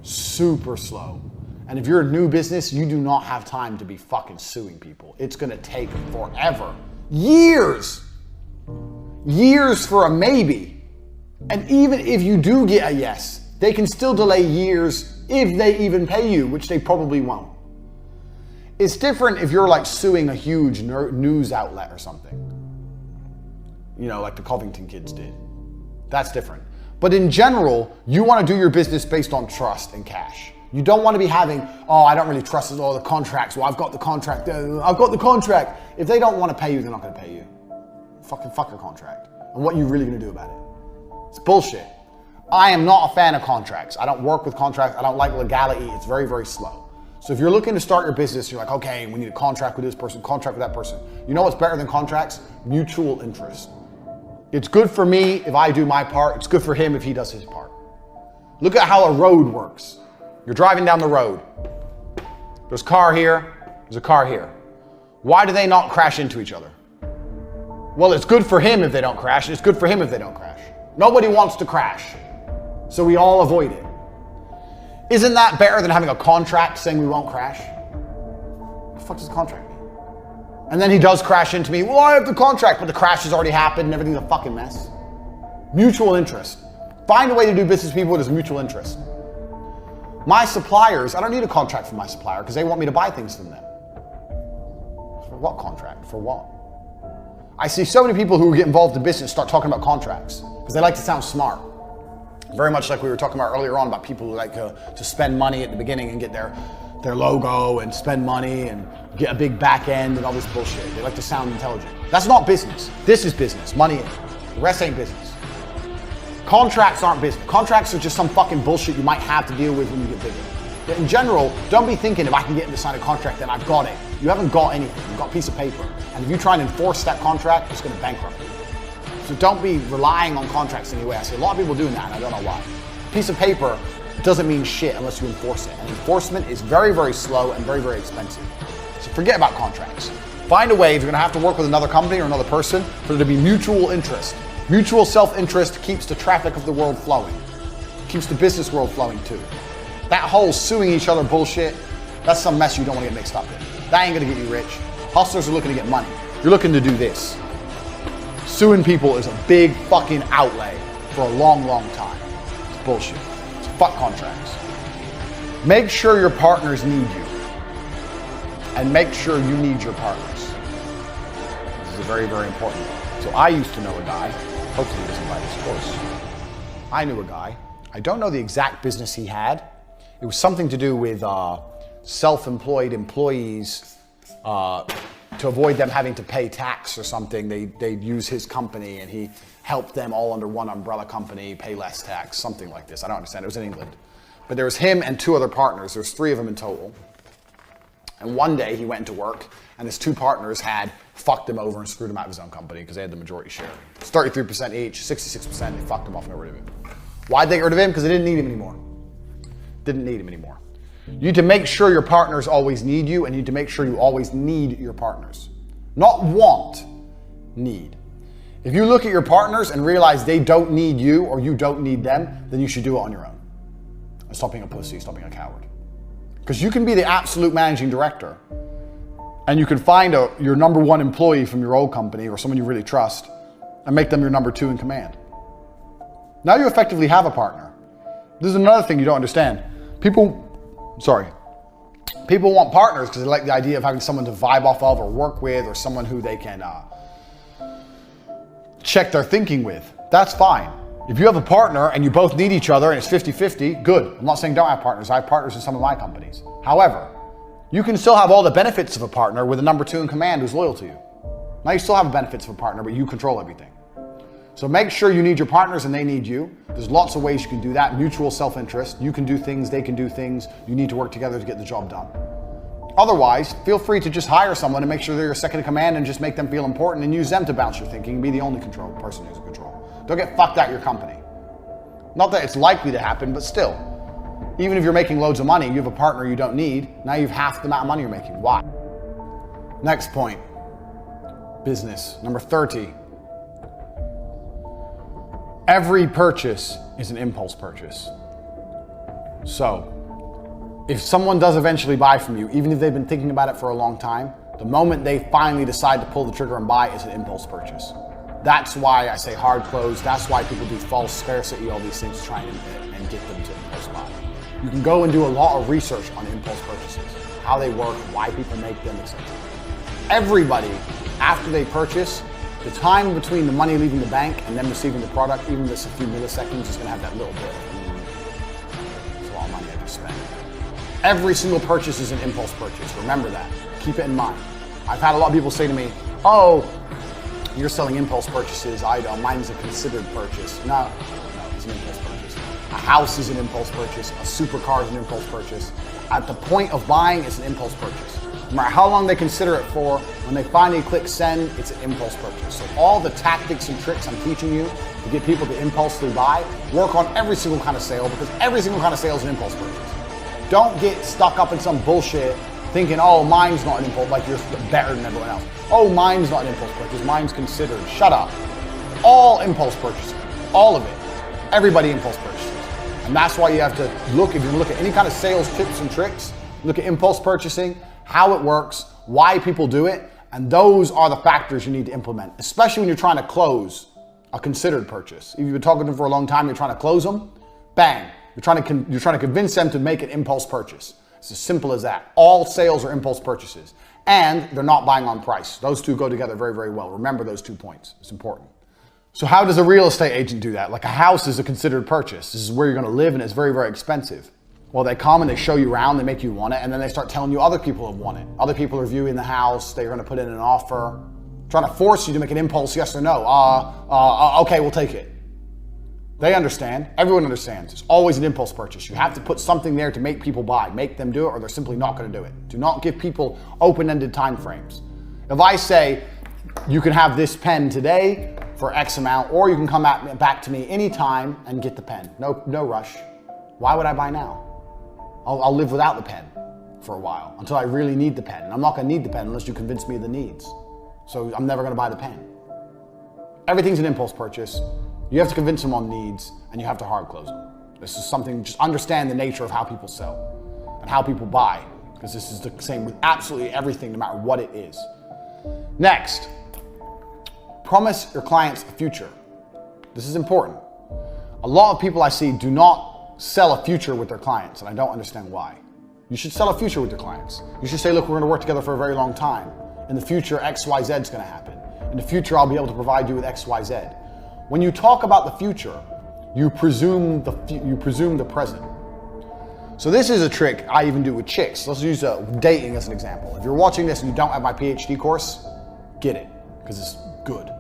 Super slow. And if you're a new business, you do not have time to be fucking suing people. It's gonna take forever. Years. Years for a maybe. And even if you do get a yes, they can still delay years if they even pay you, which they probably won't. It's different if you're like suing a huge news outlet or something. You know, like the Covington kids did. That's different. But in general, you want to do your business based on trust and cash. You don't want to be having, oh, I don't really trust all the contracts. Well, I've got the contract. I've got the contract. If they don't want to pay you, they're not going to pay you. Fucking fuck your contract. And what are you really going to do about it? It's bullshit. I am not a fan of contracts. I don't work with contracts. I don't like legality. It's very, very slow. So if you're looking to start your business, you're like, okay, we need a contract with this person, contract with that person. You know what's better than contracts? Mutual interest. It's good for me if I do my part. It's good for him if he does his part. Look at how a road works. You're driving down the road. There's a car here, there's a car here. Why do they not crash into each other? Well, it's good for him if they don't crash, and it's good for him if they don't crash. Nobody wants to crash, so we all avoid it. Isn't that better than having a contract saying we won't crash? What the fuck does a contract mean? And then he does crash into me. Well, I have the contract, but the crash has already happened and everything's a fucking mess. Mutual interest. Find a way to do business with people that is mutual interest. My suppliers, I don't need a contract from my supplier because they want me to buy things from them. For what contract? For what? I see so many people who get involved in business start talking about contracts because they like to sound smart. Very much like we were talking about earlier on about people who like to spend money at the beginning and get their logo and spend money and get a big back end and all this bullshit. They like to sound intelligent. That's not business. This is business. Money in. The rest ain't business. Contracts aren't business. Contracts are just some fucking bullshit you might have to deal with when you get bigger. But in general, don't be thinking if I can get him to sign a contract, then I've got it. You haven't got anything. You've got a piece of paper. And if you try and enforce that contract, it's going to bankrupt you. So don't be relying on contracts anyway. I see a lot of people doing that, and I don't know why. A piece of paper doesn't mean shit unless you enforce it. And enforcement is very, very slow and very, very expensive. So forget about contracts. Find a way, if you're going to have to work with another company or another person, for there to be mutual interest. Mutual self-interest keeps the traffic of the world flowing. Keeps the business world flowing too. That whole suing each other bullshit, that's some mess you don't want to get mixed up in. That ain't going to get you rich. Hustlers are looking to get money. You're looking to do this. Suing people is a big fucking outlay for a long, long time. It's bullshit. It's fuck contracts. Make sure your partners need you. And make sure you need your partners. This is very, very important. So I used to know a guy, hopefully he doesn't buy this course. I knew a guy. I don't know the exact business he had. It was something to do with self-employed employees to avoid them having to pay tax or something. They'd use his company and he helped them all under one umbrella company pay less tax, something like this. I don't understand. It was in England. But there was him and 2 other partners. There was 3 of them in total. And one day he went into work and his 2 partners had fucked him over and screwed him out of his own company because they had the majority share. It's 33% each, 66%, they fucked him off and got rid of him. Why'd they get rid of him? Because they didn't need him anymore. Didn't need him anymore. You need to make sure your partners always need you, and you need to make sure you always need your partners. Not want, need. If you look at your partners and realize they don't need you or you don't need them, then you should do it on your own. And stop being a pussy, stop being a coward. Because you can be the absolute managing director And you can find your number one employee from your old company or someone you really trust and make them your number two in command. Now you effectively have a partner. This is another thing you don't understand. People want partners because they like the idea of having someone to vibe off of or work with, or someone who they can check their thinking with. That's fine. If you have a partner and you both need each other and it's 50-50, good. I'm not saying don't have partners. I have partners in some of my companies. However, you can still have all the benefits of a partner with a number two in command who's loyal to you. Now you still have the benefits of a partner, but you control everything. So make sure you need your partners and they need you. There's lots of ways you can do that. Mutual self-interest. You can do things, they can do things. You need to work together to get the job done. Otherwise, feel free to just hire someone and make sure they're your second in command and just make them feel important and use them to bounce your thinking and be the only person who's in control. Don't get fucked at your company. Not that it's likely to happen, but still. Even if you're making loads of money, you have a partner you don't need, now you have half the amount of money you're making. Why? Next point, business. Number 30. Every purchase is an impulse purchase. So, if someone does eventually buy from you, even if they've been thinking about it for a long time, the moment they finally decide to pull the trigger and buy is an impulse purchase. That's why I say hard close. That's why people do false scarcity, all these things, trying and get them to impulse buy. You can go and do a lot of research on impulse purchases, how they work, why people make them, etc. Everybody, after they purchase, the time between the money leaving the bank and them receiving the product, even just a few milliseconds, is going to have that little bit. It's a lot of money I just spent. Every single purchase is an impulse purchase. Remember that. Keep it in mind. I've had a lot of people say to me, oh, you're selling impulse purchases. Mine's a considered purchase. No, it's an impulse purchase. A house is an impulse purchase. A supercar is an impulse purchase. At the point of buying, it's an impulse purchase. No matter how long they consider it for, when they finally click send, it's an impulse purchase. So all the tactics and tricks I'm teaching you to get people to impulsively buy, work on every single kind of sale, because every single kind of sale is an impulse purchase. Don't get stuck up in some bullshit thinking, oh, mine's not an impulse, like you're better than everyone else. Oh, mine's not an impulse purchase, mine's considered. Shut up. All impulse purchasing, all of it. Everybody impulse purchases. And that's why you have to look, if you look at any kind of sales tips and tricks, look at impulse purchasing, how it works, why people do it, and those are the factors you need to implement, especially when you're trying to close a considered purchase. If you've been talking to them for a long time, you're trying to close them, bang, you're trying to convince them to make an impulse purchase. It's as simple as that. All sales are impulse purchases, and they're not buying on price. Those two go together very, very well. Remember those 2 points. It's important. So how does a real estate agent do that? Like a house is a considered purchase. This is where you're going to live, and it's very, very expensive. Well, they come and they show you around, they make you want it, and then they start telling you other people have won it. Other people are viewing the house, they're gonna put in an offer, trying to force you to make an impulse yes or no. Okay, we'll take it. They understand, everyone understands. It's always an impulse purchase. You have to put something there to make people buy, make them do it, or they're simply not gonna do it. Do not give people open-ended time frames. If I say, you can have this pen today for X amount, or you can come back to me anytime and get the pen. No rush. Why would I buy now? I'll live without the pen for a while until I really need the pen. And I'm not gonna need the pen unless you convince me of the needs. So I'm never gonna buy the pen. Everything's an impulse purchase. You have to convince them on needs and you have to hard close them. This is something, just understand the nature of how people sell and how people buy, because this is the same with absolutely everything, no matter what it is. Next, promise your clients a future. This is important. A lot of people I see do not sell a future with their clients, and I don't understand why. You should sell a future with your clients. You should say, look, we're gonna work together for a very long time. In the future, X, Y, Z is gonna happen. In the future, I'll be able to provide you with X, Y, Z. When you talk about the future, you presume the present. So this is a trick I even do with chicks. Let's use dating as an example. If you're watching this and you don't have my PhD course, get it, because it's good,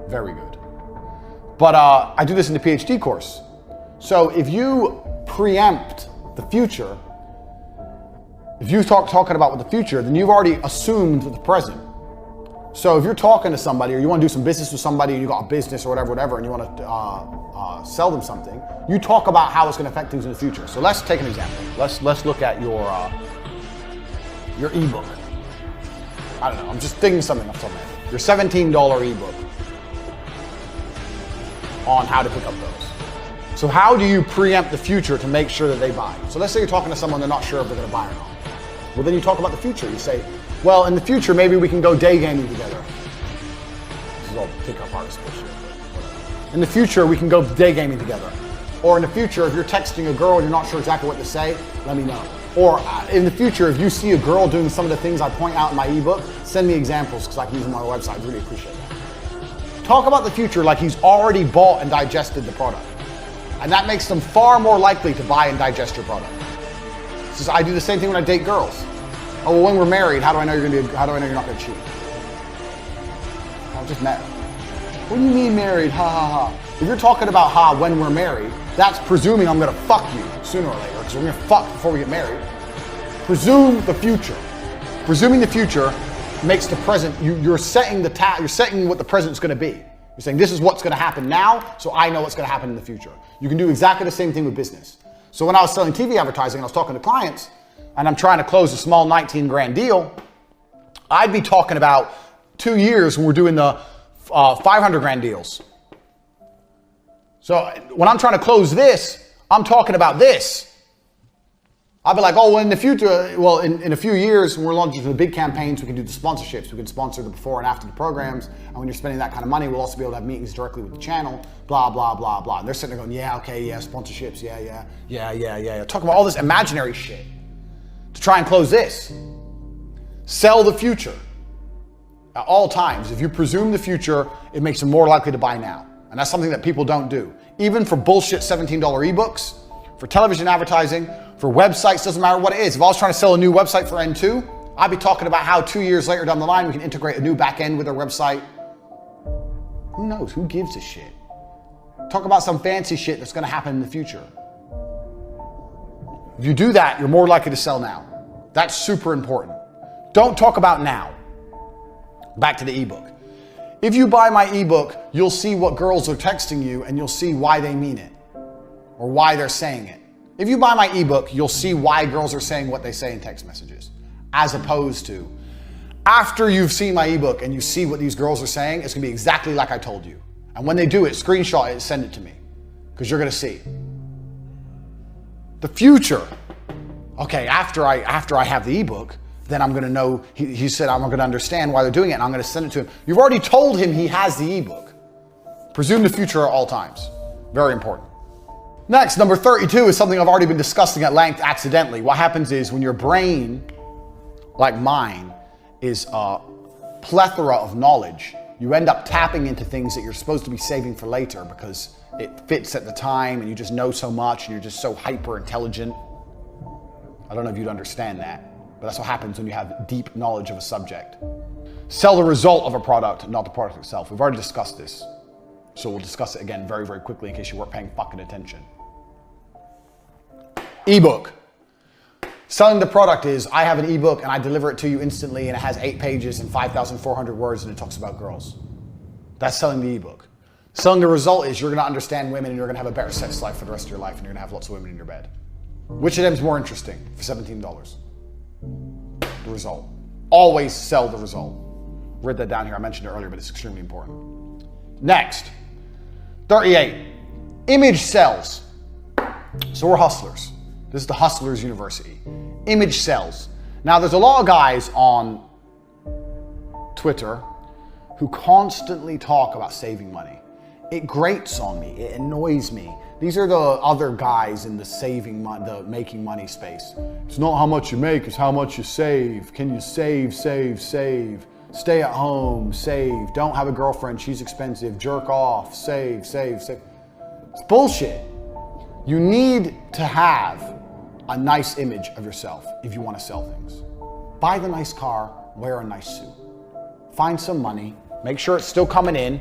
very good. But I do this in the PhD course. So if you preempt the future, if you talking about the future, then you've already assumed the present. So if you're talking to somebody or you want to do some business with somebody and you got a business or whatever, and you want to sell them something, you talk about how it's going to affect things in the future. So let's take an example. Let's look at your ebook. I don't know, I'm just thinking something off the top of my head. Your $17 ebook on how to pick up those. So how do you preempt the future to make sure that they buy? So let's say you're talking to someone, they're not sure if they're gonna buy or not. Well, then you talk about the future. You say, well, in the future, maybe we can go day gaming together. This is all pickup artist bullshit. In the future, we can go day gaming together. Or in the future, if you're texting a girl and you're not sure exactly what to say, let me know. Or in the future, if you see a girl doing some of the things I point out in my ebook, send me examples because I can use them on my website. I really appreciate that. Talk about the future like he's already bought and digested the product. And that makes them far more likely to buy and digest your product. So I do the same thing when I date girls. Oh, well, when we're married, how do I know you're not gonna cheat? I just met her. What do you mean married? Ha ha ha. If you're talking about when we're married, that's presuming I'm gonna fuck you sooner or later, because we're gonna fuck before we get married. Presume the future. Presuming the future makes the present, you're setting you're setting what the present's gonna be. You're saying this is what's gonna happen now, so I know what's gonna happen in the future. You can do exactly the same thing with business. So when I was selling TV advertising and I was talking to clients, and I'm trying to close a small 19 grand deal, I'd be talking about 2 years when we're doing the 500 grand deals. So when I'm trying to close this, I'm talking about this. I'll be like, oh, well, in the future, well, in a few years, when we're launching the big campaigns, we can do the sponsorships. We can sponsor the before and after the programs. And when you're spending that kind of money, we'll also be able to have meetings directly with the channel, blah, blah, blah, blah. And they're sitting there going, yeah, okay, yeah, sponsorships, yeah. Talking about all this imaginary shit to try and close this. Sell the future at all times. If you presume the future, it makes them more likely to buy now. And that's something that people don't do. Even for bullshit $17 ebooks, for television advertising, for websites, doesn't matter what it is. If I was trying to sell a new website for N2, I'd be talking about how 2 years later down the line, we can integrate a new back end with our website. Who knows? Who gives a shit? Talk about some fancy shit that's gonna happen in the future. If you do that, you're more likely to sell now. That's super important. Don't talk about now. Back to the ebook. If you buy my ebook, you'll see what girls are texting you and you'll see why they mean it or why they're saying it. If you buy my ebook, you'll see why girls are saying what they say in text messages, as opposed to after you've seen my ebook and you see what these girls are saying, it's gonna be exactly like I told you. And when they do it, screenshot it, send it to me, because you're gonna see. The future, okay, after I have the ebook, then I'm gonna know, he said I'm gonna understand why they're doing it and I'm gonna send it to him. You've already told him he has the ebook. Presume the future at all times. Very important. Next, number 32 is something I've already been discussing at length accidentally. What happens is when your brain, like mine, is a plethora of knowledge, you end up tapping into things that you're supposed to be saving for later because it fits at the time and you just know so much and you're just so hyper intelligent. I don't know if you'd understand that, but that's what happens when you have deep knowledge of a subject. Sell the result of a product, not the product itself. We've already discussed this, so we'll discuss it again very, very quickly in case you weren't paying fucking attention. Ebook. Selling the product is, I have an ebook and I deliver it to you instantly and it has 8 pages and 5,400 words and it talks about girls. That's selling the ebook. Selling the result is you're gonna understand women and you're gonna have a better sex life for the rest of your life and you're gonna have lots of women in your bed. Which of them is more interesting for $17? The result. Always sell the result. Read that down here, I mentioned it earlier, but it's extremely important. Next, 38, image sells. So we're hustlers. This is the Hustlers University. Image sells. Now there's a lot of guys on Twitter who constantly talk about saving money. It grates on me, it annoys me. These are the other guys in the the making money space. It's not how much you make, it's how much you save. Can you save? Stay at home, save. Don't have a girlfriend, she's expensive. Jerk off, save. It's bullshit. You need to have a nice image of yourself if you want to sell things. Buy the nice car, wear a nice suit. Find some money, make sure it's still coming in.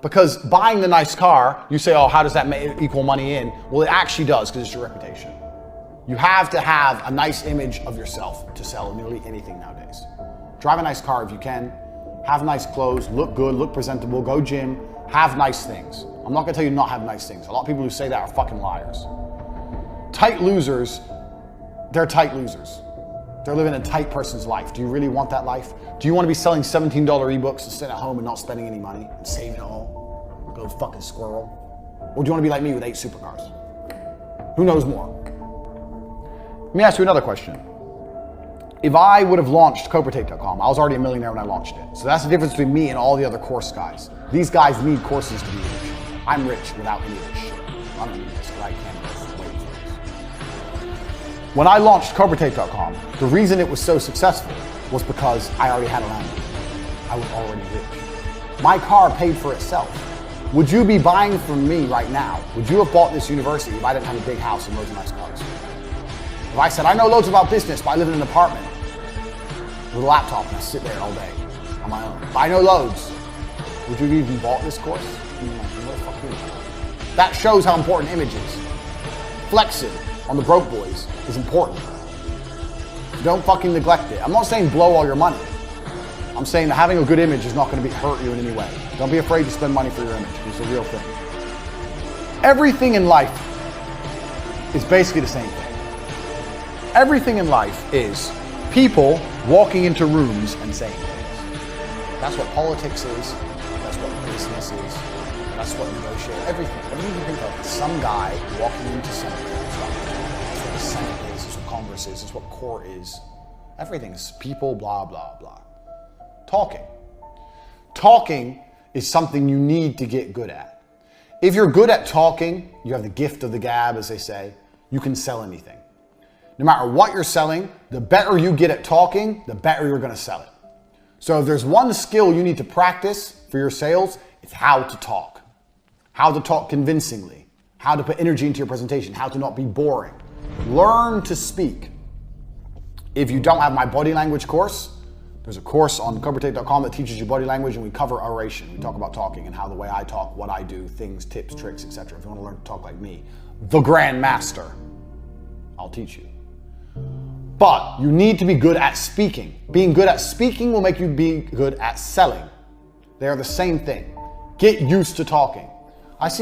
Because buying the nice car, you say, oh, how does that equal money in? Well, it actually does, because it's your reputation. You have to have a nice image of yourself to sell nearly anything nowadays. Drive a nice car if you can, have nice clothes, look good, look presentable, go gym, have nice things. I'm not gonna tell you not have nice things. A lot of people who say that are fucking liars. Tight losers, they're tight losers. They're living a tight person's life. Do you really want that life? Do you want to be selling $17 ebooks and sitting at home and not spending any money and saving it all? Go fucking squirrel. Or do you want to be like me with 8 supercars? Who knows more? me ask you another question. If I would have launched Tate.com, I was already a millionaire when I launched it. So that's the difference between me and all the other course guys. These guys need courses to be rich. I'm rich without any of this shit. I don't need this, but I can't just wait for this. When I launched Tate.com, the reason it was so successful was because I already had a landing. I was already rich. My car paid for itself. Would you be buying from me right now? Would you have bought this university if I didn't have a big house and loads of nice cars? If I said, I know loads about business, but I live in an apartment with a laptop and I sit there all day on my own. If I know loads, would you have even bought this course? What the fuck are you? That shows how important image is. Flexing on the broke boys is important. Don't fucking neglect it. I'm not saying blow all your money. I'm saying that having a good image is not going to hurt you in any way. Don't be afraid to spend money for your image. It's a real thing. Everything in life is basically the same thing. Everything in life is people walking into rooms and saying things. That's what politics is. That's what business is. That's what negotiating. Everything you think of, some guy walking into something. That's what the Senate is. That's what Congress is. That's what court is. Everything is people, blah, blah, blah. Talking. Talking is something you need to get good at. If you're good at talking, you have the gift of the gab, as they say, you can sell anything. No matter what you're selling, the better you get at talking, the better you're going to sell it. So if there's one skill you need to practice for your sales, it's how to talk. How to talk convincingly. How to put energy into your presentation. How to not be boring. Learn to speak. If you don't have my body language course, there's a course on Tate.com that teaches you body language, and we cover oration. We talk about talking and how the way I talk, what I do, things, tips, tricks, etc. If you want to learn to talk like me, the Grand Master, I'll teach you. But you need to be good at speaking. Being good at speaking will make you be good at selling. They are the same thing. Get used to talking. I've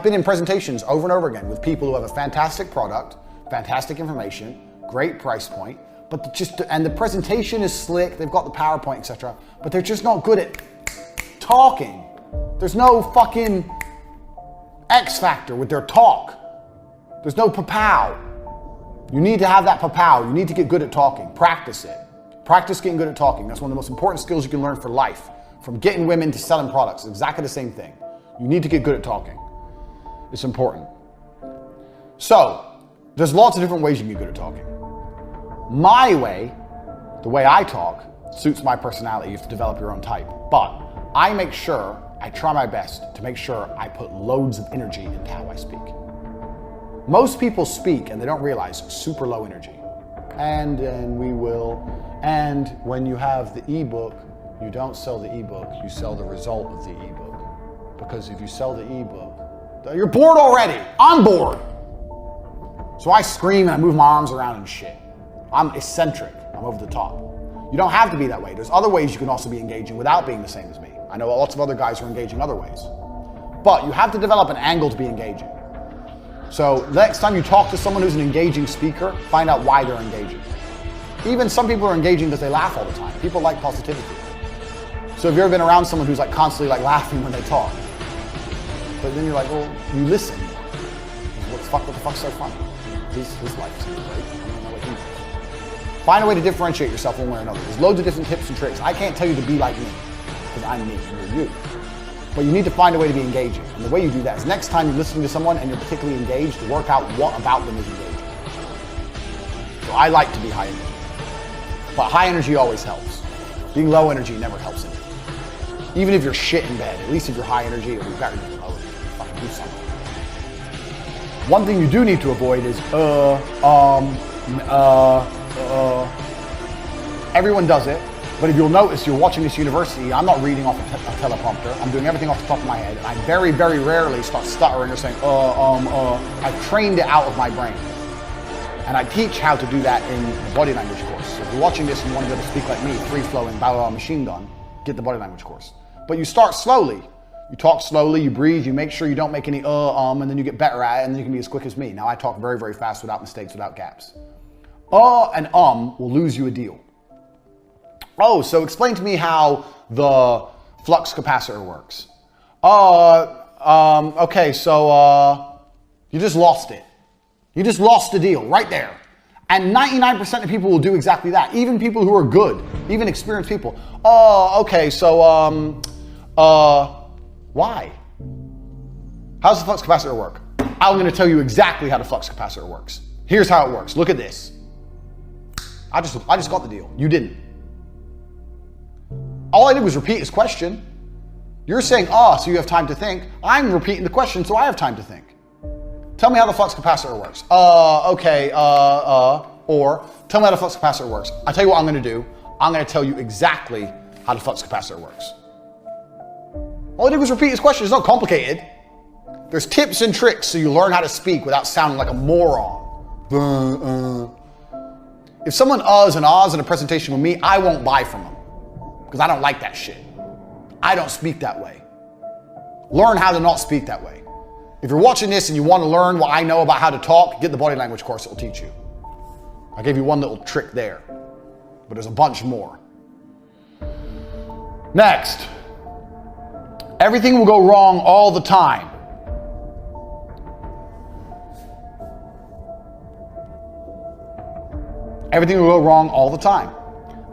been in presentations over and over again with people who have a fantastic product, fantastic information, great price point, but the presentation is slick, they've got the PowerPoint, etc., but they're just not good at talking. There's no fucking X factor with their talk. There's no pa-pow. You need to have that pa-pow. You need to get good at talking. Practice it. Practice getting good at talking. That's one of the most important skills you can learn for life. From getting women to selling products, it's exactly the same thing. You need to get good at talking. It's important. So, there's lots of different ways you can get good at talking. My way, the way I talk, suits my personality. You have to develop your own type. But I try my best to make sure I put loads of energy into how I speak. Most people speak and they don't realize super low energy. And when you have the ebook, you don't sell the ebook, you sell the result of the ebook. Because if you sell the ebook, you're bored already. I'm bored. So I scream and I move my arms around and shit. I'm eccentric. I'm over the top. You don't have to be that way. There's other ways you can also be engaging without being the same as me. I know lots of other guys who are engaging other ways. But you have to develop an angle to be engaging. So next time you talk to someone who's an engaging speaker, find out why they're engaging. Even some people are engaging because they laugh all the time. People like positivity. So have you ever been around someone who's constantly laughing when they talk? But then you're like, well, you listen. What the fuck's so funny? His life seems great. I don't know what he knows. Find a way to differentiate yourself one way or another. There's loads of different tips and tricks. I can't tell you to be like me, because I'm me and you're you. But you need to find a way to be engaging. And the way you do that is next time you're listening to someone and you're particularly engaged, work out what about them is engaging. So I like to be high energy. But high energy always helps. Being low energy never helps anything. Even if you're shit in bed, at least if you're high energy, it'll be better than low energy. Fucking do something. One thing you do need to avoid is everyone does it. But if you'll notice, you're watching this university, I'm not reading off a teleprompter. I'm doing everything off the top of my head. And I very, very rarely start stuttering or saying, I've trained it out of my brain. And I teach how to do that in the body language course. So if you're watching this and you want to be able to speak like me, free-flowing, blah, machine gun, get the body language course. But you start slowly. You talk slowly, you breathe, you make sure you don't make any and then you get better at it, and then you can be as quick as me. Now I talk very, very fast without mistakes, without gaps. And will lose you a deal. Oh, so explain to me how the flux capacitor works. Okay, so you just lost it. You just lost the deal right there. And 99% of people will do exactly that. Even people who are good, even experienced people. Oh, okay, so, why? How does the flux capacitor work? I'm gonna tell you exactly how the flux capacitor works. Here's how it works. Look at this. I just got the deal. You didn't. All I did was repeat his question. You're saying, so you have time to think. I'm repeating the question, so I have time to think. Tell me how the flux capacitor works. Okay, or tell me how the flux capacitor works. I'll tell you what I'm gonna do. I'm gonna tell you exactly how the flux capacitor works. All I did was repeat his question. It's not complicated. There's tips and tricks so you learn how to speak without sounding like a moron. If someone uhs and ahs in a presentation with me, I won't buy from them because I don't like that shit. I don't speak that way. Learn how to not speak that way. If you're watching this and you want to learn what I know about how to talk, get the body language course. It will teach you. I gave you one little trick there, but there's a bunch more. Next, everything will go wrong all the time. Everything will go wrong all the time.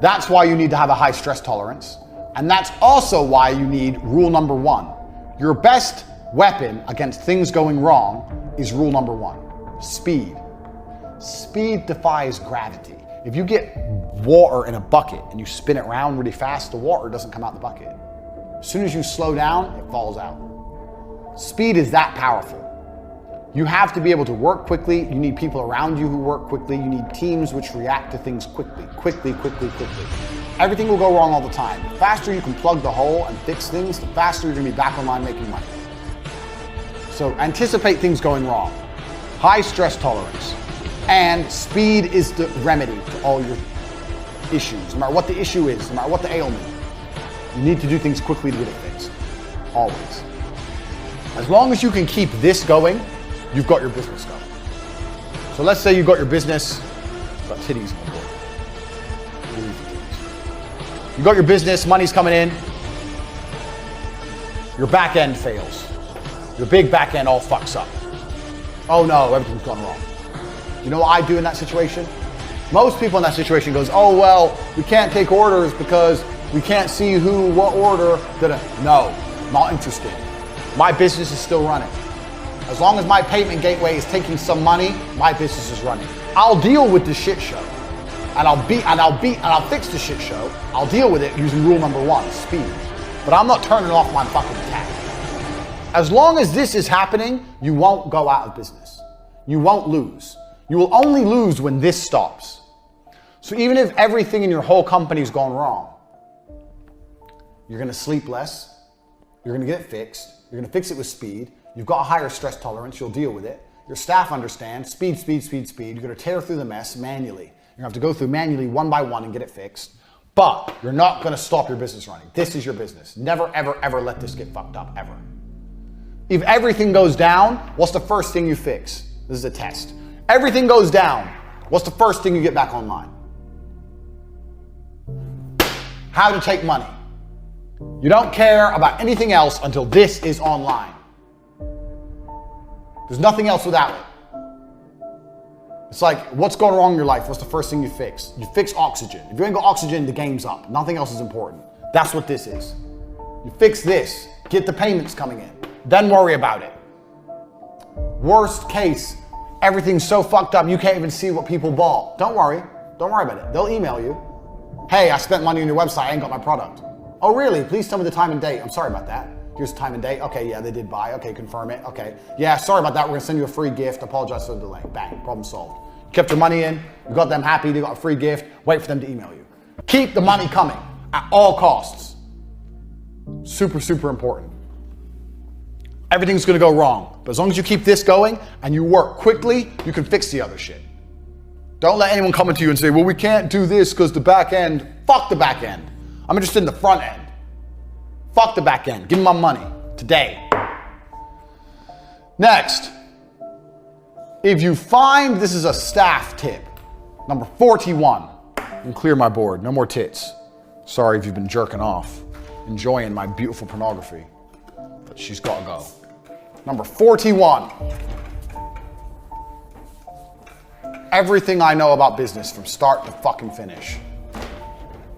That's why you need to have a high stress tolerance. And that's also why you need rule number 1. Your best weapon against things going wrong is rule number 1, speed. Speed defies gravity. If you get water in a bucket and you spin it around really fast, the water doesn't come out the bucket. As soon as you slow down, it falls out. Speed is that powerful. You have to be able to work quickly. You need people around you who work quickly. You need teams which react to things quickly. Everything will go wrong all the time. The faster you can plug the hole and fix things, the faster you're gonna be back online making money. So anticipate things going wrong. High stress tolerance. And speed is the remedy to all your issues. No matter what the issue is, no matter what the ailment, you need to do things quickly to get it fixed. Always. As long as you can keep this going, you've got your business going. So let's say you've got your business, got titties on board. You got your business, money's coming in, your back end fails. Your big back end all fucks up. Oh no, everything's gone wrong. You know what I do in that situation? Most people in that situation goes, oh well, we can't take orders because we can't see who, what order. No, not interested. My business is still running. As long as my payment gateway is taking some money, my business is running. I'll deal with the shit show. And I'll fix the shit show. I'll deal with it using rule number 1, speed. But I'm not turning off my fucking tap. As long as this is happening, you won't go out of business. You won't lose. You will only lose when this stops. So even if everything in your whole company's gone wrong, you're gonna sleep less, you're gonna get it fixed, you're gonna fix it with speed, you've got a higher stress tolerance, you'll deal with it, your staff understands, speed, you're gonna tear through the mess manually. You're gonna have to go through manually one by one and get it fixed, but you're not gonna stop your business running. This is your business. Never, ever, ever let this get fucked up, ever. If everything goes down, what's the first thing you fix? This is a test. Everything goes down, what's the first thing you get back online? How to take money. You don't care about anything else until this is online. There's nothing else without it. It's like, what's going wrong in your life? What's the first thing you fix? You fix oxygen. If you ain't got oxygen, the game's up. Nothing else is important. That's what this is. You fix this, get the payments coming in, then worry about it. Worst case, everything's so fucked up you can't even see what people bought. Don't worry about it. They'll email you. Hey, I spent money on your website, I ain't got my product. Oh really? Please tell me the time and date. I'm sorry about that. Here's the time and date. Okay, yeah, they did buy. Okay, confirm it. Okay. Yeah, sorry about that. We're gonna send you a free gift. Apologize for the delay. Bang, problem solved. You kept your money in, you got them happy, they got a free gift. Wait for them to email you. Keep the money coming at all costs. Super, super important. Everything's gonna go wrong, but as long as you keep this going and you work quickly, you can fix the other shit. Don't let anyone come into you and say, well, we can't do this because the back end. Fuck the back end. I'm interested in the front end. Fuck the back end. Give me my money today. Next, if you find, this is a staff tip, number 41. You can clear my board. No more tits. Sorry if you've been jerking off, enjoying my beautiful pornography, but she's got to go. Number 41. everything I know about business from start to fucking finish.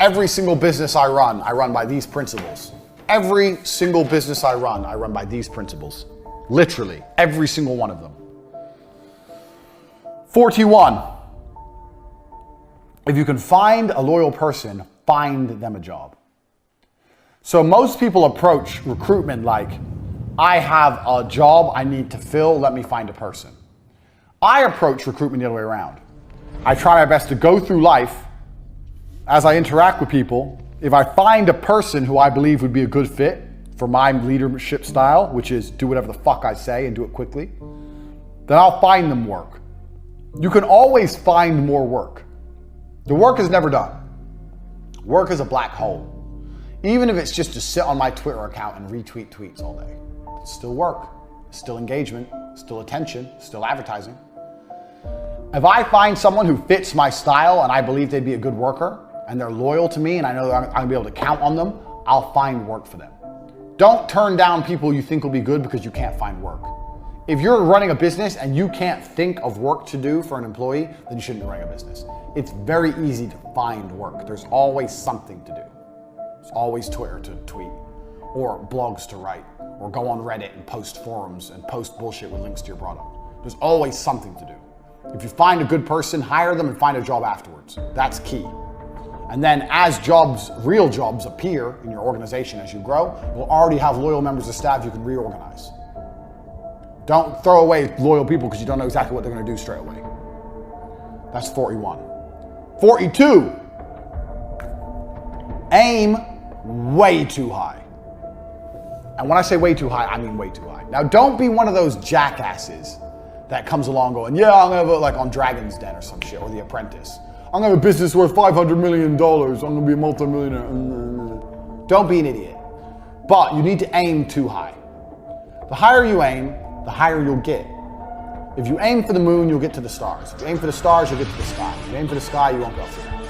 Every single business I run by these principles. Every single business I run by these principles. Literally, every single one of them. 41. If you can find a loyal person, find them a job. So most people approach recruitment like, I have a job I need to fill, let me find a person. I approach recruitment the other way around. I try my best to go through life as I interact with people. If I find a person who I believe would be a good fit for my leadership style, which is do whatever the fuck I say and do it quickly, then I'll find them work. You can always find more work. The work is never done. Work is a black hole. Even if it's just to sit on my Twitter account and retweet tweets all day, it's still work, it's still engagement, still attention, still advertising. If I find someone who fits my style and I believe they'd be a good worker and they're loyal to me and I know that I'm gonna be able to count on them, I'll find work for them. Don't turn down people you think will be good because you can't find work. If you're running a business and you can't think of work to do for an employee, then you shouldn't be running a business. It's very easy to find work. There's always something to do. There's always Twitter to tweet, or blogs to write, or go on Reddit and post forums and post bullshit with links to your product. There's always something to do. If you find a good person, hire them and find a job afterwards. That's key. And then as jobs, real jobs appear in your organization as you grow, you'll already have loyal members of staff you can reorganize. Don't throw away loyal people because you don't know exactly what they're going to do straight away. That's 41. 42. Aim way too high. And when I say way too high, I mean way too high. Now, don't be one of those jackasses that comes along going, yeah, I'm going to have like on Dragon's Den or some shit, or The Apprentice. I'm going to have a business worth $500 million. I'm going to be a multimillionaire. Don't be an idiot. But you need to aim too high. The higher you aim, the higher you'll get. If you aim for the moon, you'll get to the stars. If you aim for the stars, you'll get to the sky. If you aim for the sky, you won't go for that.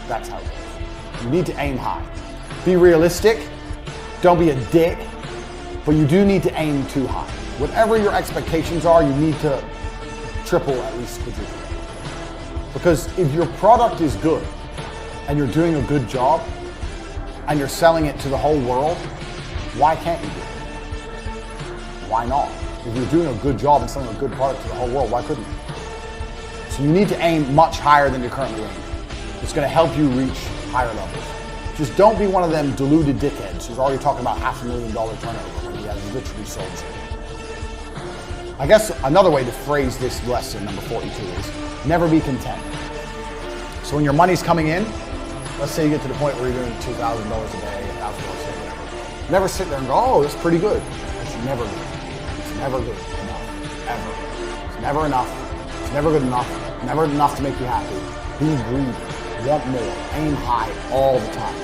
That's how it goes. You need to aim high. Be realistic. Don't be a dick. But you do need to aim too high. Whatever your expectations are, you need to triple, at least quadruple. Because if your product is good and you're doing a good job and you're selling it to the whole world, why can't you do it? Why not? If you're doing a good job and selling a good product to the whole world, why couldn't you? So you need to aim much higher than you're currently aiming. It's going to help you reach higher levels. Just don't be one of them deluded dickheads who's already talking about $500,000 turnover when he has literally sold zero. I guess another way to phrase this lesson, number 42, is never be content. So when your money's coming in, let's say you get to the point where you're doing $2,000 a day, $1,000 a day, whatever. Never sit there and go, oh, that's pretty good. It's never good. It's never good enough, ever. It's never enough. It's never good enough. Never enough to make you happy. Be greedy. Want more. Aim high all the time.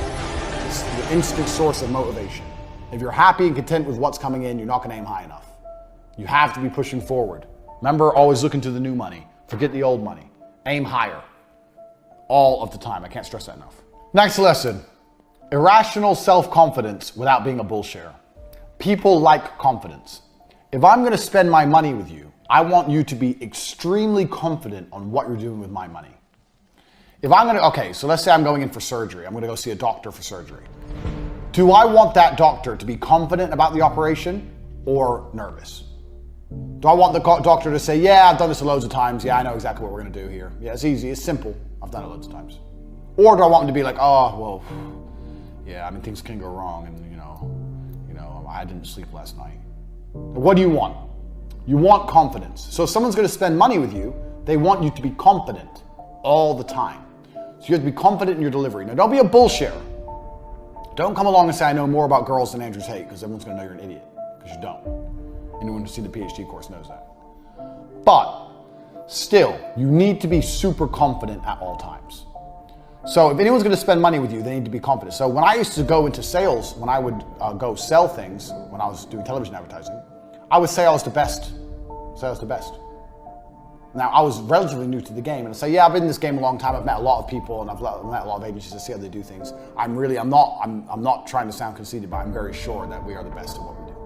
It's the instant source of motivation. If you're happy and content with what's coming in, you're not going to aim high enough. You have to be pushing forward. Remember, always looking to the new money. Forget the old money. Aim higher. All of the time. I can't stress that enough. Next lesson. Irrational self-confidence without being a bullshitter. People like confidence. If I'm going to spend my money with you, I want you to be extremely confident on what you're doing with my money. If I'm going to, okay, so let's say I'm going in for surgery. I'm going to go see a doctor for surgery. Do I want that doctor to be confident about the operation or nervous? Do I want the doctor to say, yeah, I've done this loads of times. Yeah, I know exactly what we're going to do here. Yeah, it's easy. It's simple. I've done it loads of times. Or do I want him to be like, oh, well, yeah, I mean, things can go wrong. And, I didn't sleep last night. What do you want? You want confidence. So if someone's going to spend money with you, they want you to be confident all the time. So you have to be confident in your delivery. Now, don't be a bullshitter. Don't come along and say, I know more about girls than Andrew Tate, because everyone's going to know you're an idiot, because you don't. Anyone who's seen the PhD course knows that. But still, you need to be super confident at all times. So if anyone's going to spend money with you, they need to be confident. So when I used to go into sales, when I would go sell things, when I was doing television advertising, I would say I was the best. Say I was the best. Now, I was relatively new to the game, and I'd say, yeah, I've been in this game a long time. I've met a lot of people, and I've met a lot of agencies. I see how they do things. I'm not trying to sound conceited, but I'm very sure that we are the best at what we do.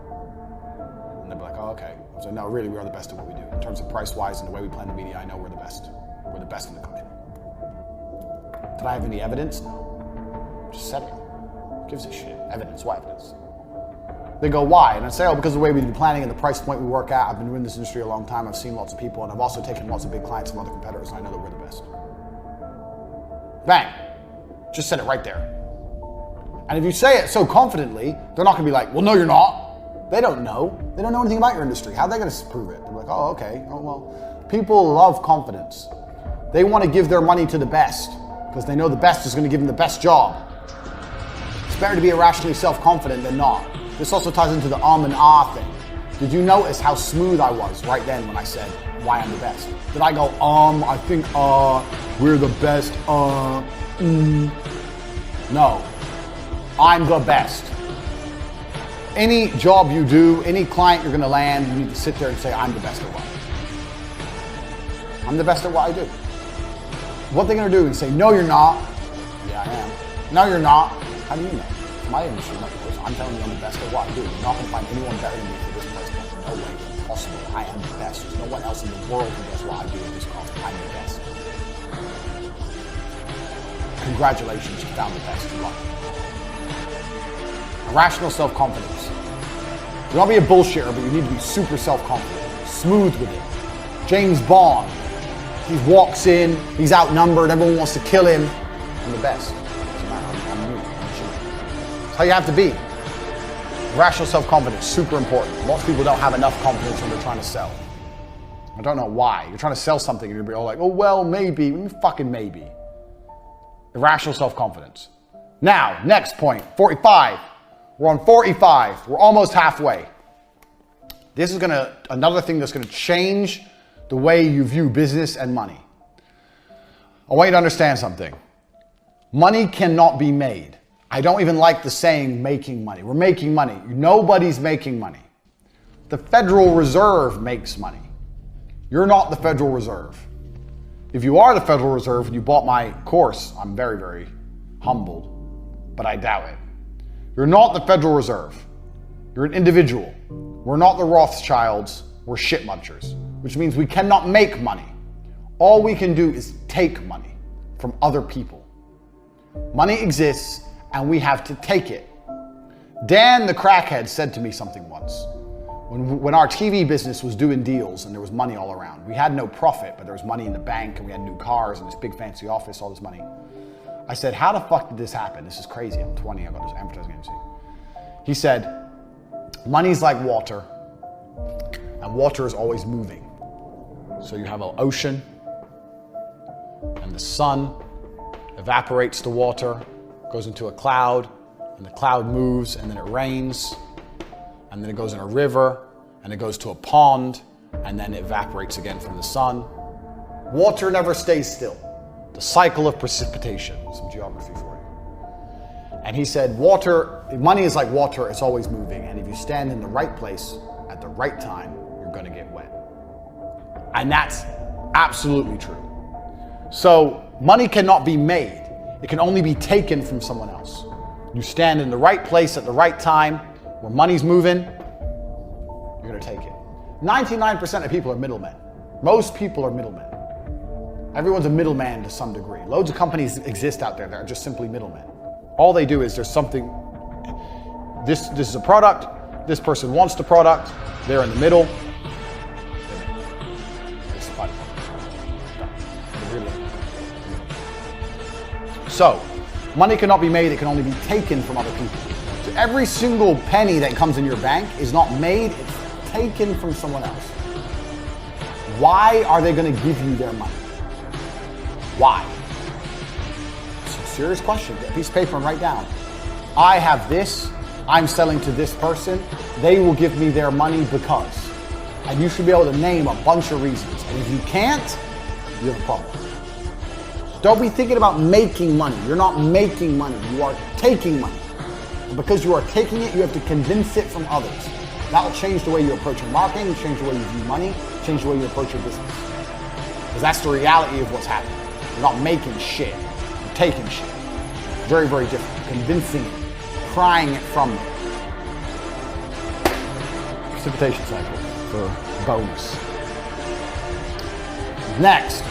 And they'd be like, oh, okay. I was like, no, really, we are the best at what we do. In terms of price-wise and the way we plan the media, I know we're the best. We're We're the best in the country. Did I have any evidence? No. Just said it. Who gives a shit? Evidence. What evidence? They go, why? And I say, oh, because of the way we do planning and the price point we work at. I've been in this industry a long time. I've seen lots of people, and I've also taken lots of big clients from other competitors, and I know that we're the best. Bang. Just said it right there. And if you say it so confidently, they're not going to be like, well, no, you're not. They don't know. They don't know anything about your industry. How are they going to prove it? They're like, oh, okay. Oh, well, people love confidence. They want to give their money to the best because they know the best is going to give them the best job. It's better to be irrationally self-confident than not. This also ties into the and ah thing. Did you notice how smooth I was right then when I said why I'm the best? Did I go, I think, we're the best, No. I'm the best. Any job you do, any client you're gonna land, you need to sit there and say, I'm the best at what I do. I'm the best at what I do. What they're gonna do is say, no, you're not. Yeah, I am. No, you're not. How do you know? It's my industry, not yours. I'm telling you I'm the best at what I do. You're not gonna find anyone better than me for this price point. No way, impossible. I am the best. There's no one else in the world who does what I do at this cost. I'm the best. Congratulations, you found the best. You're lucky. Irrational self-confidence. You don't be a bullshitter, but you need to be super self-confident. Smooth with it. James Bond. He walks in, he's outnumbered, everyone wants to kill him. I'm the best. I'm you. That's how you have to be. Irrational self-confidence, super important. Lots of people don't have enough confidence when they're trying to sell. I don't know why. You're trying to sell something and you're all like, oh, well, maybe. Fucking maybe. Irrational self-confidence. Now, next point, 45. We're on 45. We're almost halfway. This is another thing that's gonna change the way you view business and money. I want you to understand something. Money cannot be made. I don't even like the saying making money. We're making money. Nobody's making money. The Federal Reserve makes money. You're not the Federal Reserve. If you are the Federal Reserve and you bought my course, I'm very, very humbled, but I doubt it. You're not the Federal Reserve. You're an individual. We're not the Rothschilds. We're shit munchers, which means we cannot make money. All we can do is take money from other people. Money exists and we have to take it. Dan the crackhead said to me something once. When our TV business was doing deals and there was money all around, we had no profit, but there was money in the bank and we had new cars and this big fancy office, all this money. I said, how the fuck did this happen? This is crazy. I'm 20, I got this advertising agency. He said, money's like water and water is always moving. So you have an ocean and the sun evaporates the water, goes into a cloud and the cloud moves and then it rains. And then it goes in a river, and it goes to a pond, and then it evaporates again from the sun. Water never stays still. The cycle of precipitation. Some geography for you. And he said, money is like water, it's always moving, and if you stand in the right place at the right time, you're gonna get wet. And that's absolutely true. So money cannot be made. It can only be taken from someone else. You stand in the right place at the right time, where money's moving, you're gonna take it. 99% of people are middlemen. Most people are middlemen. Everyone's a middleman to some degree. Loads of companies exist out there that are just simply middlemen. All they do is there's something, this is a product, this person wants the product, they're in the middle. It's fun. So, money cannot be made, it can only be taken from other people. So every single penny that comes in your bank is not made, it's taken from someone else. Why are they going to give you their money? Why? It's a serious question. Get a piece of paper and write down. I have this, I'm selling to this person, they will give me their money because. And you should be able to name a bunch of reasons. And if you can't, you have a problem. Don't be thinking about making money. You're not making money, you are taking money. And because you are taking it, you have to convince it from others. That will change the way you approach your marketing, change the way you view money, change the way you approach your business. Because that's the reality of what's happening. You're not making shit, you're taking shit. Very, very different. Convincing it, prying it from you. Precipitation cycle for bonus. Next,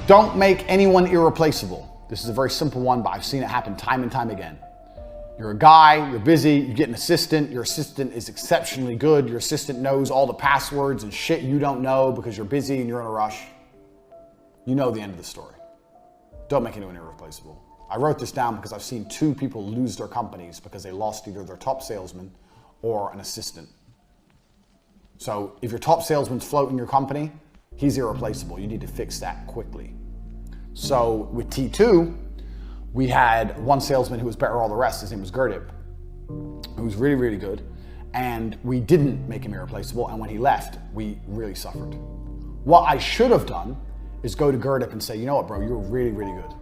Don't make anyone irreplaceable. This is a very simple one, but I've seen it happen time and time again. You're a guy, you're busy, you get an assistant, your assistant is exceptionally good, your assistant knows all the passwords and shit you don't know because you're busy and you're in a rush. You know the end of the story. Don't make anyone irreplaceable. I wrote this down because I've seen 2 people lose their companies because they lost either their top salesman or an assistant. So if your top salesman's floating your company, he's irreplaceable. You need to fix that quickly. So with T2, we had one salesman who was better than all the rest. His name was Gerdip, who was really, really good. And we didn't make him irreplaceable. And when he left, we really suffered. What I should have done is go to Gerdip and say, you know what, bro, you're really, really good.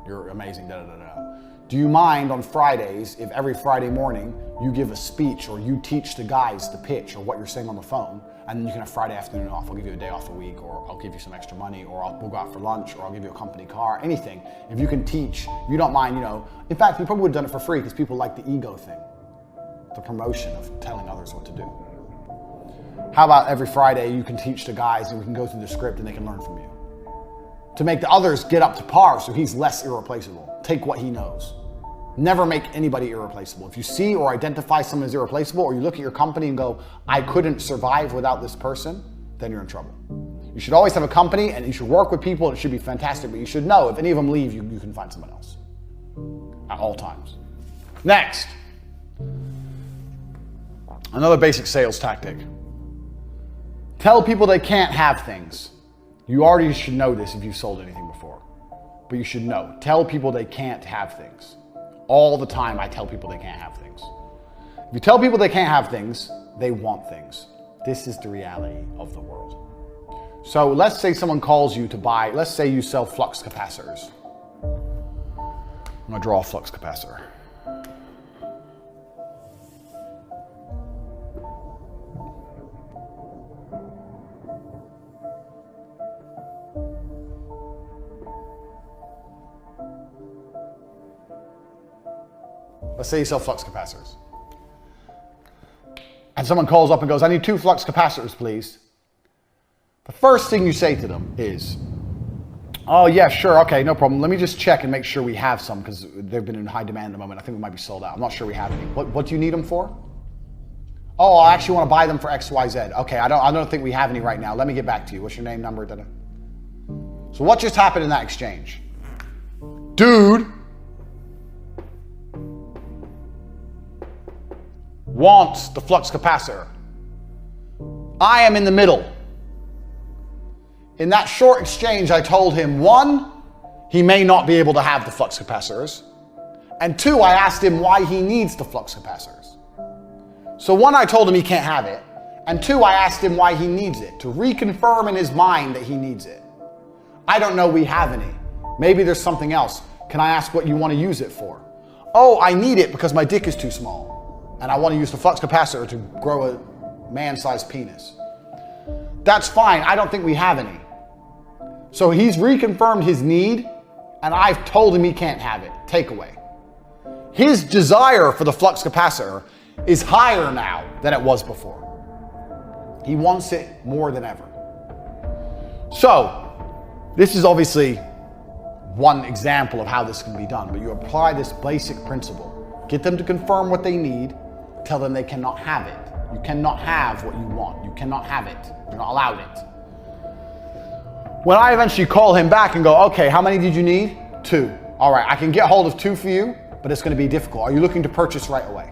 You're amazing, da, da, da, da. Do you mind on Fridays, if every Friday morning you give a speech or you teach the guys the pitch or what you're saying on the phone, and then you can have Friday afternoon off. I'll give you a day off a week, or I'll give you some extra money, or we'll go out for lunch, or I'll give you a company car, anything. If you can teach, you don't mind, in fact, you probably would have done it for free because people like the ego thing, the promotion of telling others what to do. How about every Friday you can teach the guys and we can go through the script and they can learn from you? To make the others get up to par so he's less irreplaceable. Take what he knows. Never make anybody irreplaceable. If you see or identify someone as irreplaceable, or you look at your company and go, I couldn't survive without this person, then you're in trouble. You should always have a company and you should work with people and it should be fantastic, but you should know if any of them leave, you can find someone else at all times. Next, another basic sales tactic. Tell people they can't have things. You already should know this if you've sold anything before, but you should know. Tell people they can't have things. All the time I tell people they can't have things. If you tell people they can't have things, they want things. This is the reality of the world. So let's say someone calls you to buy, let's say you sell flux capacitors. I'm gonna draw a flux capacitor. Let's say you sell flux capacitors. And someone calls up and goes, I need 2 flux capacitors, please. The first thing you say to them is, oh yeah, sure, okay, no problem. Let me just check and make sure we have some because they've been in high demand at the moment. I think we might be sold out. I'm not sure we have any. What do you need them for? Oh, I actually want to buy them for X, Y, Z. Okay, I don't think we have any right now. Let me get back to you. What's your name, number, da-da? So what just happened in that exchange? Dude wants the flux capacitor. I am in the middle. In that short exchange, I told him, 1, he may not be able to have the flux capacitors, and 2, I asked him why he needs the flux capacitors. So 1, I told him he can't have it, and 2, I asked him why he needs it, to reconfirm in his mind that he needs it. I don't know we have any. Maybe there's something else. Can I ask what you want to use it for? Oh, I need it because my dick is too small. And I want to use the flux capacitor to grow a man-sized penis. That's fine. I don't think we have any. So he's reconfirmed his need, and I've told him he can't have it. Takeaway. His desire for the flux capacitor is higher now than it was before. He wants it more than ever. So, this is obviously one example of how this can be done, but you apply this basic principle. Get them to confirm what they need. Tell them they cannot have it. You cannot have what you want. You cannot have it. You're not allowed it. When I eventually call him back and go, okay, how many did you need? 2. All right, I can get hold of 2 for you, but it's going to be difficult. Are you looking to purchase right away?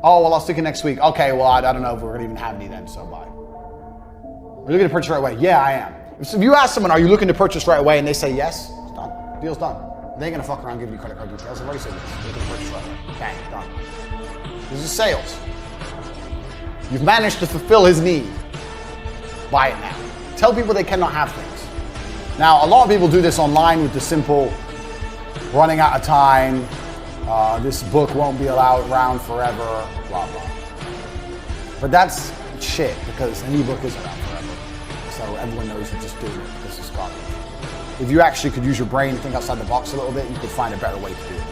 Oh, well, I'll stick it next week. Okay, well, I don't know if we're going to even have any then, so bye. Are you looking to purchase right away? Yeah, I am. If you ask someone, are you looking to purchase right away, and they say yes, it's done. Deal's done. They ain't gonna fuck around and give you credit card details. I've already said this. They're gonna purchase right away. Bang, done. This is sales. You've managed to fulfill his need. Buy it now. Tell people they cannot have things. Now, a lot of people do this online with the simple running out of time, this book won't be allowed around forever, blah, blah. But that's shit because an ebook isn't around forever. So everyone knows you're just doing it. This is garbage. If you actually could use your brain and think outside the box a little bit, you could find a better way to do it.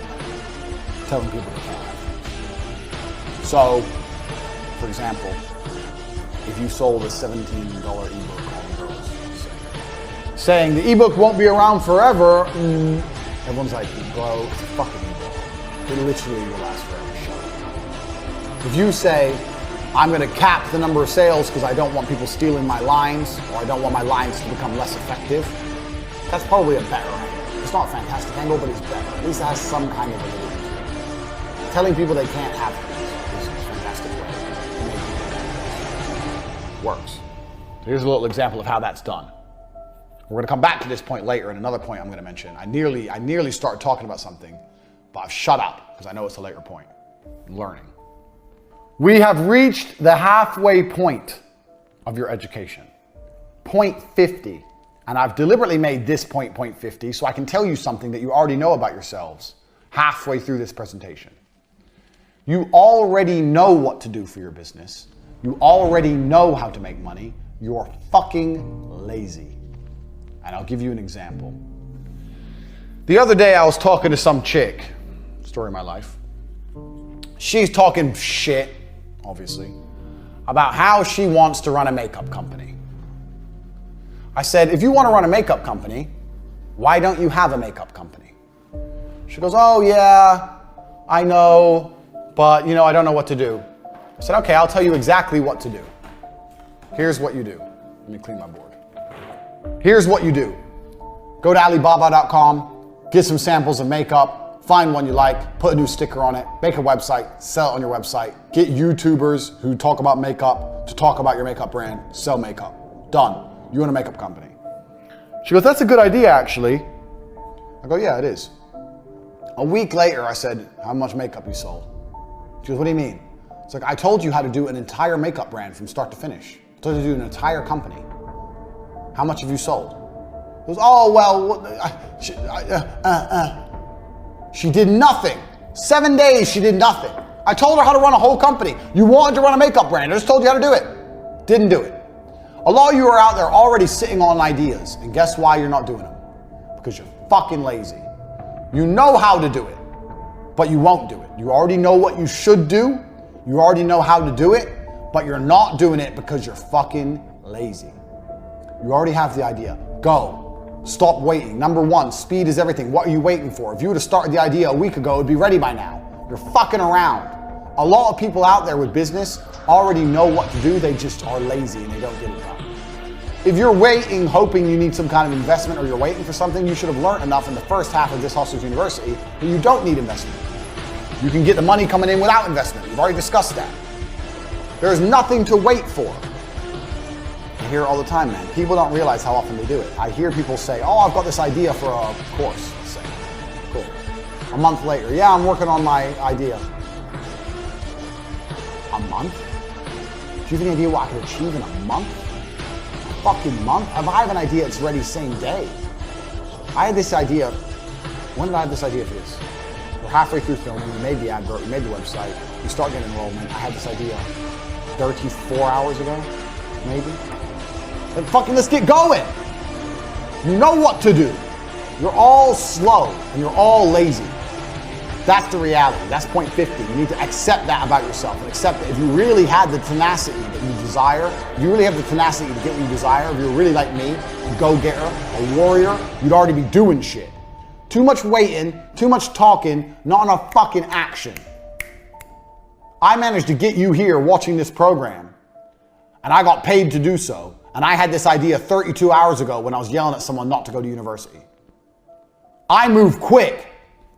Telling people they can't have things. So, for example, if you sold a $17 ebook on girls, saying the ebook won't be around forever, everyone's like, bro, it's a fucking ebook. It literally will last forever. Shut up. If you say, I'm going to cap the number of sales because I don't want people stealing my lines, or I don't want my lines to become less effective, that's probably a better angle. It's not a fantastic angle, but it's better. At least it has some kind of validity. Telling people they can't have things is a fantastic way to make people works. So here's a little example of how that's done. We're going to come back to this point later, and another point I'm going to mention. I nearly started talking about something, but I've shut up because I know it's a later point. Learning. We have reached the halfway point of your education. Point 50. And I've deliberately made this point 50 so I can tell you something that you already know about yourselves halfway through this presentation. You already know what to do for your business. You already know how to make money. You're fucking lazy. And I'll give you an example. The other day I was talking to some chick, story of my life. She's talking shit, obviously, about how she wants to run a makeup company. I said, if you want to run a makeup company, why don't you have a makeup company? She goes, oh yeah, I know, but I don't know what to do. I said, okay, I'll tell you exactly what to do. Here's what you do. Let me clean my board. Here's what you do. Go to Alibaba.com, get some samples of makeup, find one you like, put a new sticker on it, make a website, sell it on your website, get YouTubers who talk about makeup to talk about your makeup brand, sell makeup. Done. You own a makeup company. She goes, that's a good idea, actually. I go, yeah, it is. A week later, I said, how much makeup you sold? She goes, what do you mean? It's like, I told you how to do an entire makeup brand from start to finish. I told you to do an entire company. How much have you sold? She goes, oh, well, she did nothing. 7 days, she did nothing. I told her how to run a whole company. You wanted to run a makeup brand. I just told you how to do it. Didn't do it. A lot of you are out there already sitting on ideas, and guess why you're not doing them? Because you're fucking lazy. You know how to do it, but you won't do it. You already know what you should do. You already know how to do it, but you're not doing it because you're fucking lazy. You already have the idea. Go. Stop waiting. Number one, speed is everything. What are you waiting for? If you would have started the idea a week ago, it'd be ready by now. You're fucking around. A lot of people out there with business already know what to do, they just are lazy and they don't get it done. If you're waiting, hoping you need some kind of investment or you're waiting for something, you should have learned enough in the first half of this Hustlers University that you don't need investment. You can get the money coming in without investment. We've already discussed that. There's nothing to wait for. I hear it all the time, man. People don't realize how often they do it. I hear people say, oh, I've got this idea for a course, let's say. Cool. A month later, yeah, I'm working on my idea. A month? Do you have any idea what I could achieve in a month? A fucking month? If I have an idea, it's ready same day. I had this idea. When did I have this idea for this? We're halfway through filming. We made the advert. We made the website. We start getting enrollment. I had this idea 34 hours ago, maybe. Then fucking let's get going. You know what to do. You're all slow and you're all lazy. That's the reality. That's point 50. You need to accept that about yourself and accept that if you really had the tenacity that you desire, if you really have the tenacity to get what you desire, if you're really like me, a go-getter, a warrior, you'd already be doing shit. Too much waiting, too much talking, not enough fucking action. I managed to get you here watching this program, and I got paid to do so, and I had this idea 32 hours ago when I was yelling at someone not to go to university. I move quick.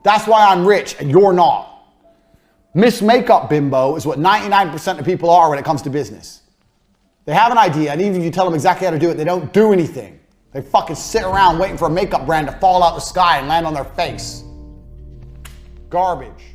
That's why I'm rich and you're not. Miss Makeup Bimbo is what 99% of people are when it comes to business. They have an idea, and even if you tell them exactly how to do it, they don't do anything. They fucking sit around waiting for a makeup brand to fall out the sky and land on their face. Garbage.